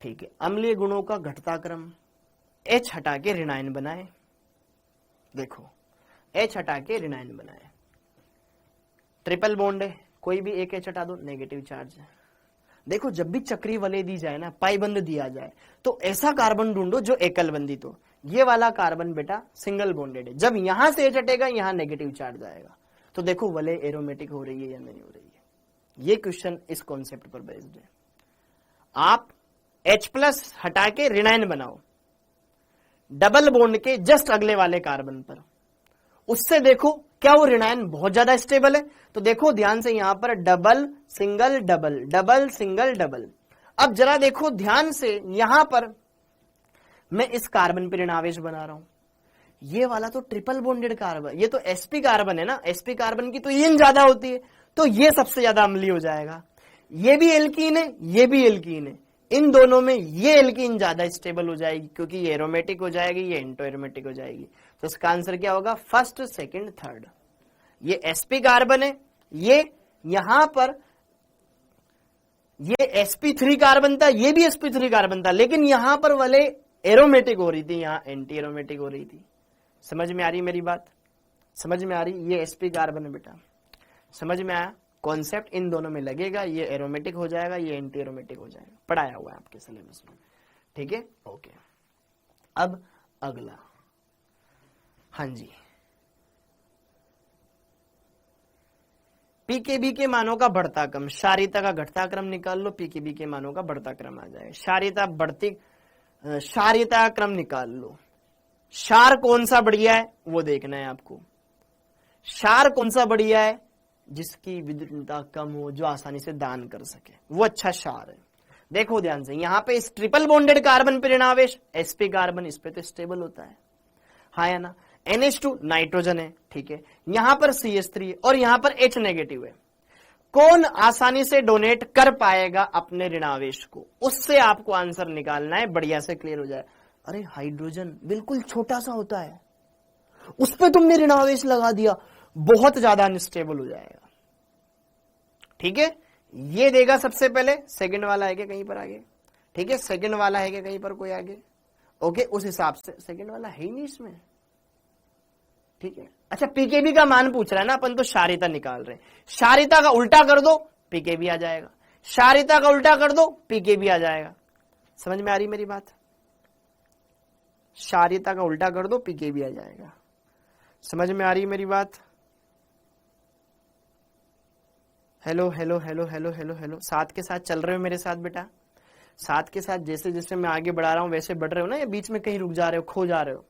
ठीक है। अम्लीय गुणों का घटता क्रम, H हटा के ऋणायन बनाए। देखो H हटा के ऋणायन बनाए, ट्रिपल बॉन्ड है, कोई भी एक H हटा दो, नेगेटिव चार्ज है। देखो जब भी चक्री वलय दी जाए ना, पाइबंद दिया जाए, तो ऐसा कार्बन ढूंढो जो एकल बंधित हो। ये वाला कार्बन बेटा सिंगल बॉन्डेड है, जब यहां से H हटेगा यहां नेगेटिव चार्ज आएगा। तो देखो वलय एरोमेटिक हो रही है या नहीं हो रही है। ये क्वेश्चन इस कॉन्सेप्ट पर बेस्ड है। आप H प्लस हटा के ऋणायन बनाओ डबल बॉन्ड के जस्ट अगले वाले कार्बन पर, उससे देखो क्या वो ऋणायन बहुत ज्यादा स्टेबल है। तो देखो ध्यान से यहां पर double single double, double single double. अब जरा देखो ध्यान से, यहां पर मैं इस कार्बन पर ऋणावेश बना रहा हूं, ये वाला तो ट्रिपल बॉन्डेड कार्बन, ये तो sp कार्बन है ना, sp कार्बन की तो इन ज्यादा होती है, तो ये सबसे ज्यादा अम्लीय हो जाएगा। ये भी एल्कीन है, ये भी एल्कीन है, इन दोनों में ये एल्कीन ज्यादा स्टेबल हो जाएगी, क्योंकि ये एरोमेटिक हो जाएगी, ये एंटो एरोमेटिक हो जाएगी। तो इसका आंसर क्या होगा, फर्स्ट सेकंड थर्ड। ये sp कार्बन है, ये यहां पर ये sp3 कार्बन था, ये भी sp3 कार्बन था, लेकिन यहां पर वाले एरोमेटिक हो रही थी, यहां एंटी एरोमेटिक हो रही थी। समझ में आ रही मेरी बात, समझ में आ रही। ये sp कार्बन है बेटा, समझ में आया कॉन्सेप्ट, इन दोनों में लगेगा, ये एरोमेटिक हो जाएगा, ये एंटी एरोमेटिक हो जाएगा, पढ़ाया हुआ है आपके सिलेबस में, ठीक है। ओके, अब अगला, हाँ जी, पीकेबी के मानों का बढ़ता क्रम, क्षारीयता का घटता क्रम निकाल लो, पीकेबी के मानों का बढ़ता क्रम आ जाएगा। क्षारीयता क्रम निकाल लो, क्षार कौन सा बढ़िया है वो देखना है आपको। क्षार कौन सा बढ़िया है, जिसकी विद्युतता कम हो, जो आसानी से दान कर सके, वो अच्छा क्षार है। देखो ध्यान से, यहां पे इस ट्रिपल बॉन्डेड कार्बन पे ऋणावेश sp कार्बन, इस पे तो स्टेबल होता है, हाँ या ना। NH2 नाइट्रोजन है, ठीक है, यहां पर CH3 है और यहां पर H नेगेटिव है। कौन आसानी से डोनेट कर पाएगा अपने ऋणावेश को, उससे आपको आंसर निकालना है, बढ़िया से क्लियर हो जाए। अरे हाइड्रोजन बिल्कुल छोटा सा होता है, उस पे तुमने ऋणावेश लगा दिया, बहुत ज्यादा अनस्टेबल हो जाएगा, ठीक है। ये देगा सबसे पहले, सेकंड वाला है क्या कहीं पर आगे, ठीक है, सेकंड वाला है क्या कहीं पर कोई आगे, ओके, उस हिसाब से सेकंड वाला है ही नहीं इसमें, ठीक है। अच्छा पीकेबी का मान पूछ रहा है ना अपन, तो क्षारीयता निकाल रहे हैं, क्षारीयता का उल्टा कर दो पीकेबी आ जाएगा, क्षारीयता का उल्टा कर दो पीकेबी आ जाएगा। समझ में आ रही मेरी बात, क्षारीयता का उल्टा कर दो पीकेबी आ जाएगा, समझ में आ रही मेरी बात। Hello hello hello hello hello hello, साथ के साथ चल रहे हो मेरे साथ बेटा, साथ के साथ जैसे जैसे मैं आगे बढ़ा रहा हूं वैसे बढ़ रहे हो ना, या बीच में कहीं रुक जा रहे हो, खो जा रहे हो,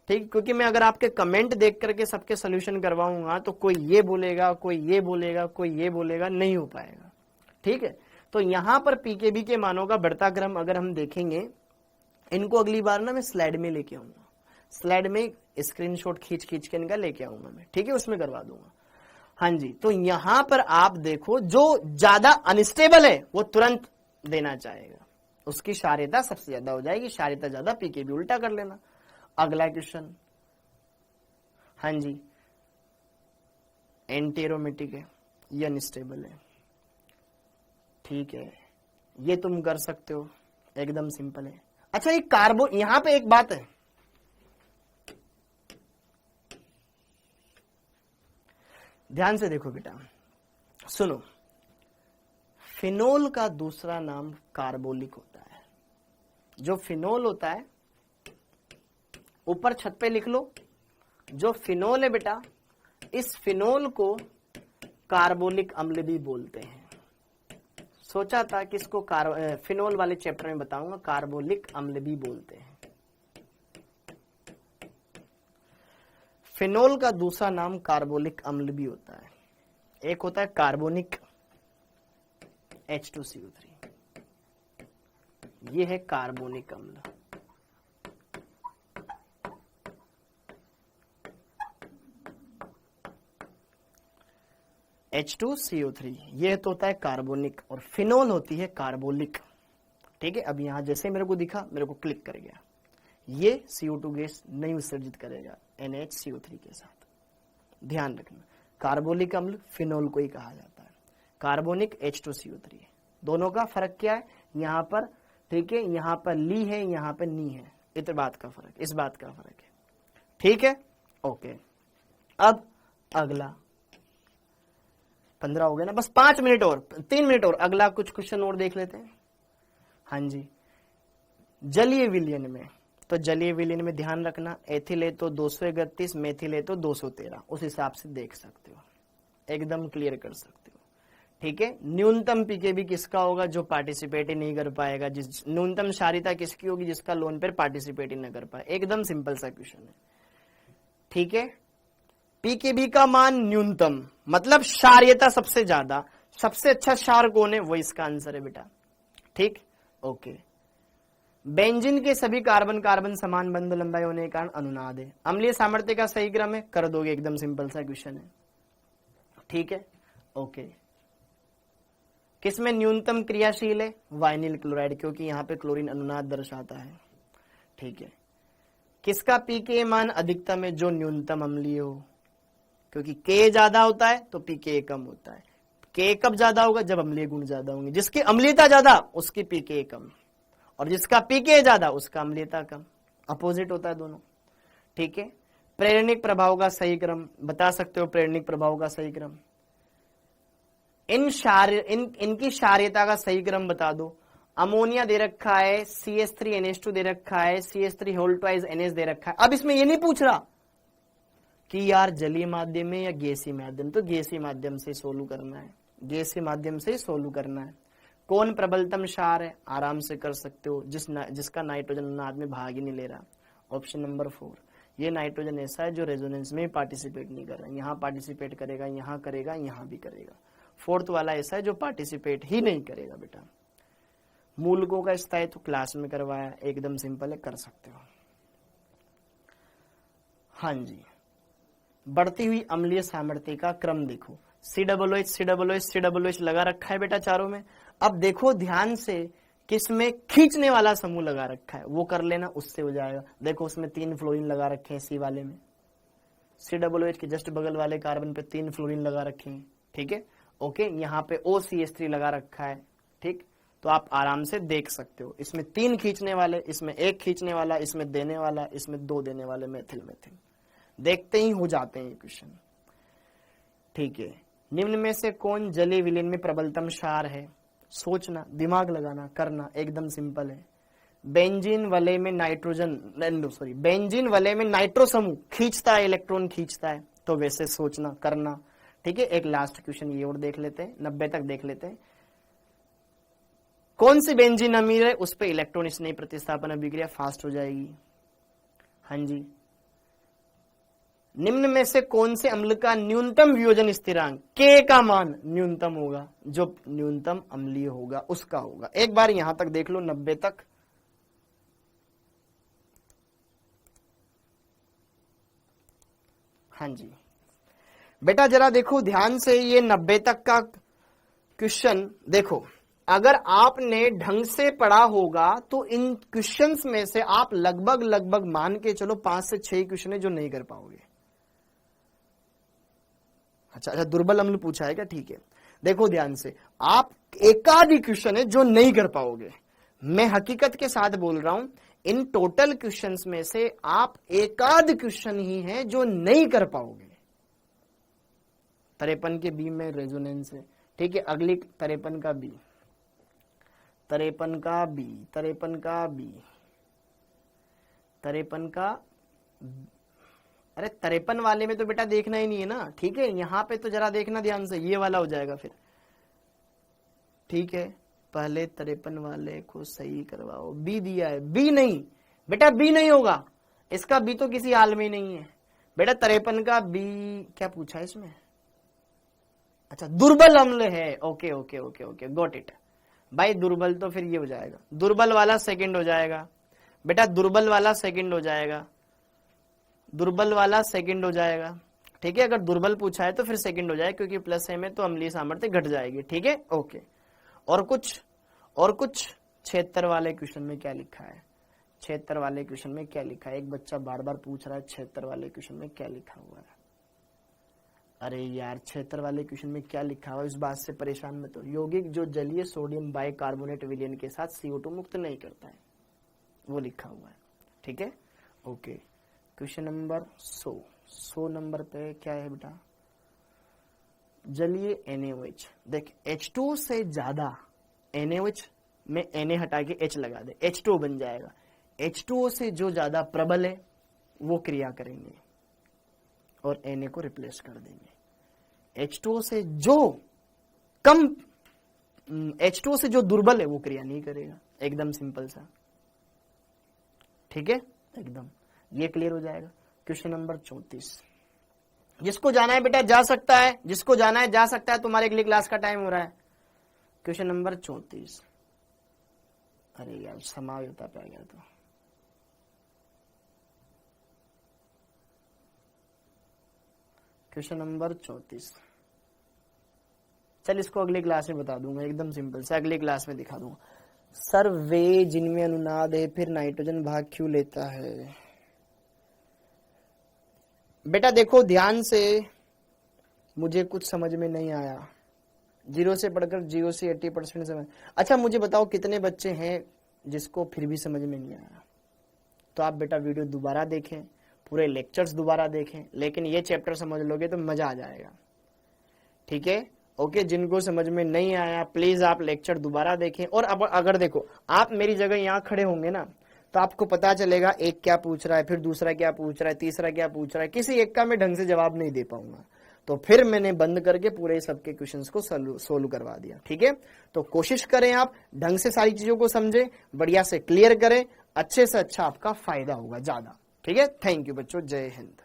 ठीक। क्योंकि मैं अगर आपके कमेंट देख करके सबके सोल्यूशन करवाऊंगा तो कोई ये बोलेगा, कोई ये बोलेगा, कोई ये बोलेगा, नहीं हो पाएगा, ठीक है। तो यहां पर पीकेबी के मानों का बढ़ता क्रम अगर हम देखेंगे, इनको अगली बार ना मैं स्लाइड में लेके आऊंगा, स्लाइड में स्क्रीनशॉट खींच खींच के इनका लेके आऊंगा मैं, ठीक है, उसमें करवा दूंगा। हाँ जी, तो यहां पर आप देखो जो ज्यादा अनस्टेबल है वो तुरंत देना चाहेगा, उसकी क्षारीयता सबसे ज्यादा हो जाएगी, क्षारीयता ज्यादा पीकेबी उल्टा कर लेना। अगला क्वेश्चन, हाँ जी, एंटीरोमेटिक है, ये अनस्टेबल है, ठीक है, ये तुम कर सकते हो, एकदम सिंपल है। अच्छा ये कार्बो, यहां पे एक बात है, ध्यान से देखो बेटा, सुनो, फिनोल का दूसरा नाम कार्बोलिक होता है। जो फिनोल होता है, ऊपर छत पे लिख लो, जो फिनोल है बेटा, इस फिनोल को कार्बोलिक अम्ल भी बोलते हैं। सोचा था कि इसको फिनोल वाले चैप्टर में बताऊंगा, कार्बोलिक अम्ल भी बोलते हैं। फिनोल का दूसरा नाम कार्बोलिक अम्ल भी होता है, एक होता है कार्बोनिक H2CO3, ये है कार्बोनिक अम्ल। H2CO3 ये तो होता है कार्बोनिक, और फिनोल होती है कार्बोलिक, ठीक है। अब यहां जैसे मेरे को दिखा, मेरे को क्लिक कर गया, ये CO2 गैस नहीं उत्सर्जित करेगा NHCO3 के साथ, ध्यान रखना। कार्बोलिक अम्ल फिनोल को ही कहा जाता है, कार्बोनिक H2CO3 है। दोनों का फर्क क्या है यहाँ पर, ठीक है, यहाँ पर ली है, यहाँ पर नी है, इस बात का फर्क, इस बात का फर्क है, ठीक है, ओके। अब अगला 15 हो गया ना, बस 5 मिनट और, 3 मिनट और, अगला कुछ क्वेश्चन और देख लेते हैं। हाँ जी, जलीय विलयन में, तो जलीय विलयन में ध्यान रखना, एथिल है तो 231, मेथिल है तो 213, उस हिसाब से देख सकते हो, एकदम क्लियर कर सकते हो, ठीक है। न्यूनतम पीकेबी किसका होगा, जो पार्टिसिपेट ही नहीं कर पाएगा, जिस न्यूनतम क्षारीयता किसकी होगी, जिसका लोन पर पार्टिसिपेट ही न कर पाए, एकदम सिंपल सा क्वेश्चन है, ठीक है। पीकेबी का मान न्यूनतम मतलब क्षारीयता सबसे ज्यादा, सबसे अच्छा क्षार कौन है, वो इसका आंसर है बेटा, ठीक, ओके। बेंजीन के सभी कार्बन कार्बन समान बंध लंबाई होने के कारण अनुनाद है। अम्लीय सामर्थ्य का सही क्रम है, कर दोगे, एकदम सिंपल सा क्वेश्चन है, ठीक है, ओके। किसमें न्यूनतम क्रियाशील है, वाइनिल क्लोराइड, क्योंकि यहां पे क्लोरीन अनुनाद दर्शाता है, ठीक है। किसका पीके मान अधिकतम है, जो न्यूनतम अम्लीय हो, क्योंकि के ज्यादा होता है तो पीके कम होता है। के कब ज्यादा होगा, जब अम्लीय गुण ज्यादा होंगे, जिसकी अम्लीयता ज्यादा उसकी पीके कम, और जिसका पीके ज्यादा उसका अम्लीयता कम, अपोजिट होता है दोनों, ठीक है। प्रेरणिक प्रभाव का सही क्रम बता सकते हो, प्रेरणिक प्रभाव का सही क्रम, इनकी क्षारीयता का सही क्रम बता दो। अमोनिया दे रखा है, CH3NH2 दे रखा है, CH3 होल ट्वाइस NH दे रखा है। अब इसमें ये नहीं पूछ रहा कि यार जलीय माध्यम में या गैसीय माध्यम, तो गैसीय माध्यम से सोल्व करना है, गैसीय माध्यम से सोल्व करना है। कौन प्रबलतम क्षार है, आराम से कर सकते हो, जिसका नाइट्रोजन अनुनाद में भाग ही नहीं ले रहा, ऑप्शन नंबर 4। ये नाइट्रोजन ऐसा है जो रेजोनेंस में पार्टिसिपेट नहीं कर रहा, यहाँ पार्टिसिपेट करेगा, यहाँ करेगा, यहाँ भी करेगा। फोर्थ वाला ऐसा है जो पार्टिसिपेट ही नहीं करेगा बेटा, मूलकों का स्थायित्व तो क्लास में करवाया, एकदम सिंपल है, कर सकते हो। हाँ जी, बढ़ती हुई अम्लीय सामर्थ्य का क्रम देखो। COOH COOH COOH लगा रखा है बेटा चारों में। अब देखो ध्यान से किसमें खींचने वाला समूह लगा रखा है, वो कर लेना, उससे हो जाएगा। देखो उसमें 3 फ्लोरीन लगा रखे हैं, सी वाले में, COOH के जस्ट बगल वाले कार्बन पे 3 फ्लोरीन लगा रखे हैं, ठीक है, ओके। यहाँ पे OCH3 लगा रखा है, ठीक। तो आप आराम से देख सकते हो, इसमें 3 खींचने वाले, इसमें 1 खींचने वाला, इसमें देने वाला, इसमें 2 देने वाले, मेथिल मेथिल। देखते ही हो जाते हैं ये क्वेश्चन, ठीक है। निम्न में से कौन जलीय विलयन में प्रबलतम क्षार है? सोचना, दिमाग लगाना, करना, एकदम सिंपल है। बेंजीन वलय में नाइट्रोजन, बेंजीन वलय में नाइट्रो समूह खींचता है, इलेक्ट्रॉन खींचता है, तो वैसे सोचना, करना, ठीक है। एक लास्ट क्वेश्चन ये और देख लेते हैं, 90 तक देख लेते हैं। कौन सी बेंजीन अमीर है, उस पे इलेक्ट्रॉन स्नेह प्रतिस्थापन अभिक्रिया फास्ट हो जाएगी। हाँ जी। निम्न में से कौन से अम्ल का न्यूनतम वियोजन स्थिरांक K का मान न्यूनतम होगा? जो न्यूनतम अम्लीय होगा उसका होगा। एक बार यहां तक देख लो, 90 तक। हाँ जी बेटा, जरा देखो ध्यान से, ये 90 तक का क्वेश्चन देखो। अगर आपने ढंग से पढ़ा होगा तो इन क्वेश्चंस में से आप लगभग मान के चलो 5 से 6 क्वेश्चन है जो नहीं कर पाओगे। अच्छा, दुर्बल अम्ल पूछा है क्या? ठीक है, देखो ध्यान से, आप एकाध क्वेश्चन है जो नहीं कर पाओगे। मैं हकीकत के साथ बोल रहा हूं, इन टोटल क्वेश्चंस में से आप एकाध क्वेश्चन ही है जो नहीं कर पाओगे। 53 के बी में रेजोनेंस है, ठीक है। अगली 53 का बी, 53 का बी, 53 का बी, 53 का, अरे 53 वाले में तो बेटा देखना ही नहीं है ना, ठीक है। यहां पे तो जरा देखना ध्यान से, ये वाला हो जाएगा फिर, ठीक है। पहले 53 वाले को सही करवाओ। बी दिया है, बी नहीं बेटा, बी नहीं होगा, इसका बी तो किसी हाल में ही नहीं है बेटा। 53 का बी क्या पूछा है इसमें? अच्छा, दुर्बल अम्ल है, okay okay okay okay, got it भाई। दुर्बल तो फिर ये हो जाएगा, दुर्बल वाला सेकंड हो जाएगा बेटा, दुर्बल वाला सेकंड हो जाएगा, दुर्बल वाला सेकंड हो जाएगा, ठीक है। अगर दुर्बल पूछा है तो फिर सेकंड हो जाएगा, क्योंकि प्लस है में तो अम्लीय सामर्थ्य घट जाएगी, ठीक है, ओके। और कुछ 76 वाले क्वेश्चन में क्या लिखा है? 76 वाले क्वेश्चन में क्या लिखा है? एक बच्चा बार बार पूछ रहा है 76 वाले क्वेश्चन में क्या लिखा हुआ है। अरे यार, 76 वाले क्वेश्चन में क्या लिखा हुआ है, इस बात से परेशान मत हो। यौगिक जो जलीय सोडियम बाइकार्बोनेट विलयन के साथ CO2 मुक्त नहीं करता है, वो लिखा हुआ है, ठीक है, ओके। क्वेश्चन नंबर 100 नंबर पे क्या है बेटा? जलीय NaOH। देख, H2 से ज्यादा NaOH में Na हटा के H लगा दे, H2 बन जाएगा। H2O से जो ज्यादा प्रबल है वो क्रिया करेंगे और Na को रिप्लेस कर देंगे। H2O से जो कम, H2O से जो दुर्बल है वो क्रिया नहीं करेगा, एकदम सिंपल सा, ठीक है, एकदम। ये क्लियर हो जाएगा। क्वेश्चन नंबर 34, जिसको जाना है बेटा जा सकता है, जिसको जाना है जा सकता है, तुम्हारे अगली क्लास का टाइम हो रहा है। क्वेश्चन नंबर 34, अरे यार समायोता पे आ गया तो, क्वेश्चन नंबर 34, चल इसको अगली क्लास में बता दूंगा, एकदम सिंपल से अगली क्लास में दिखा दूंगा। सर वे जिनमें अनुनाद है फिर नाइट्रोजन भाग क्यों लेता है? बेटा देखो ध्यान से, मुझे कुछ समझ में नहीं आया। 0 से पढ़कर 0 से 80% समझ। अच्छा मुझे बताओ कितने बच्चे हैं जिसको फिर भी समझ में नहीं आया? तो आप बेटा वीडियो दोबारा देखें, पूरे लेक्चर्स दोबारा देखें, लेकिन ये चैप्टर समझ लोगे तो मजा आ जाएगा, ठीक है, ओके। जिनको समझ में नहीं आया प्लीज आप लेक्चर दोबारा देखें। और अब अगर देखो आप मेरी जगह यहाँ खड़े होंगे ना, तो आपको पता चलेगा एक क्या पूछ रहा है, फिर दूसरा क्या पूछ रहा है, तीसरा क्या पूछ रहा है, किसी एक का मैं ढंग से जवाब नहीं दे पाऊंगा। तो फिर मैंने बंद करके पूरे सबके क्वेश्चंस को सोल्व करवा दिया, ठीक है। तो कोशिश करें आप ढंग से सारी चीजों को समझें, बढ़िया से क्लियर करें, अच्छे से अच्छा आपका फायदा होगा ज्यादा, ठीक है। थैंक यू बच्चों, जय हिंद।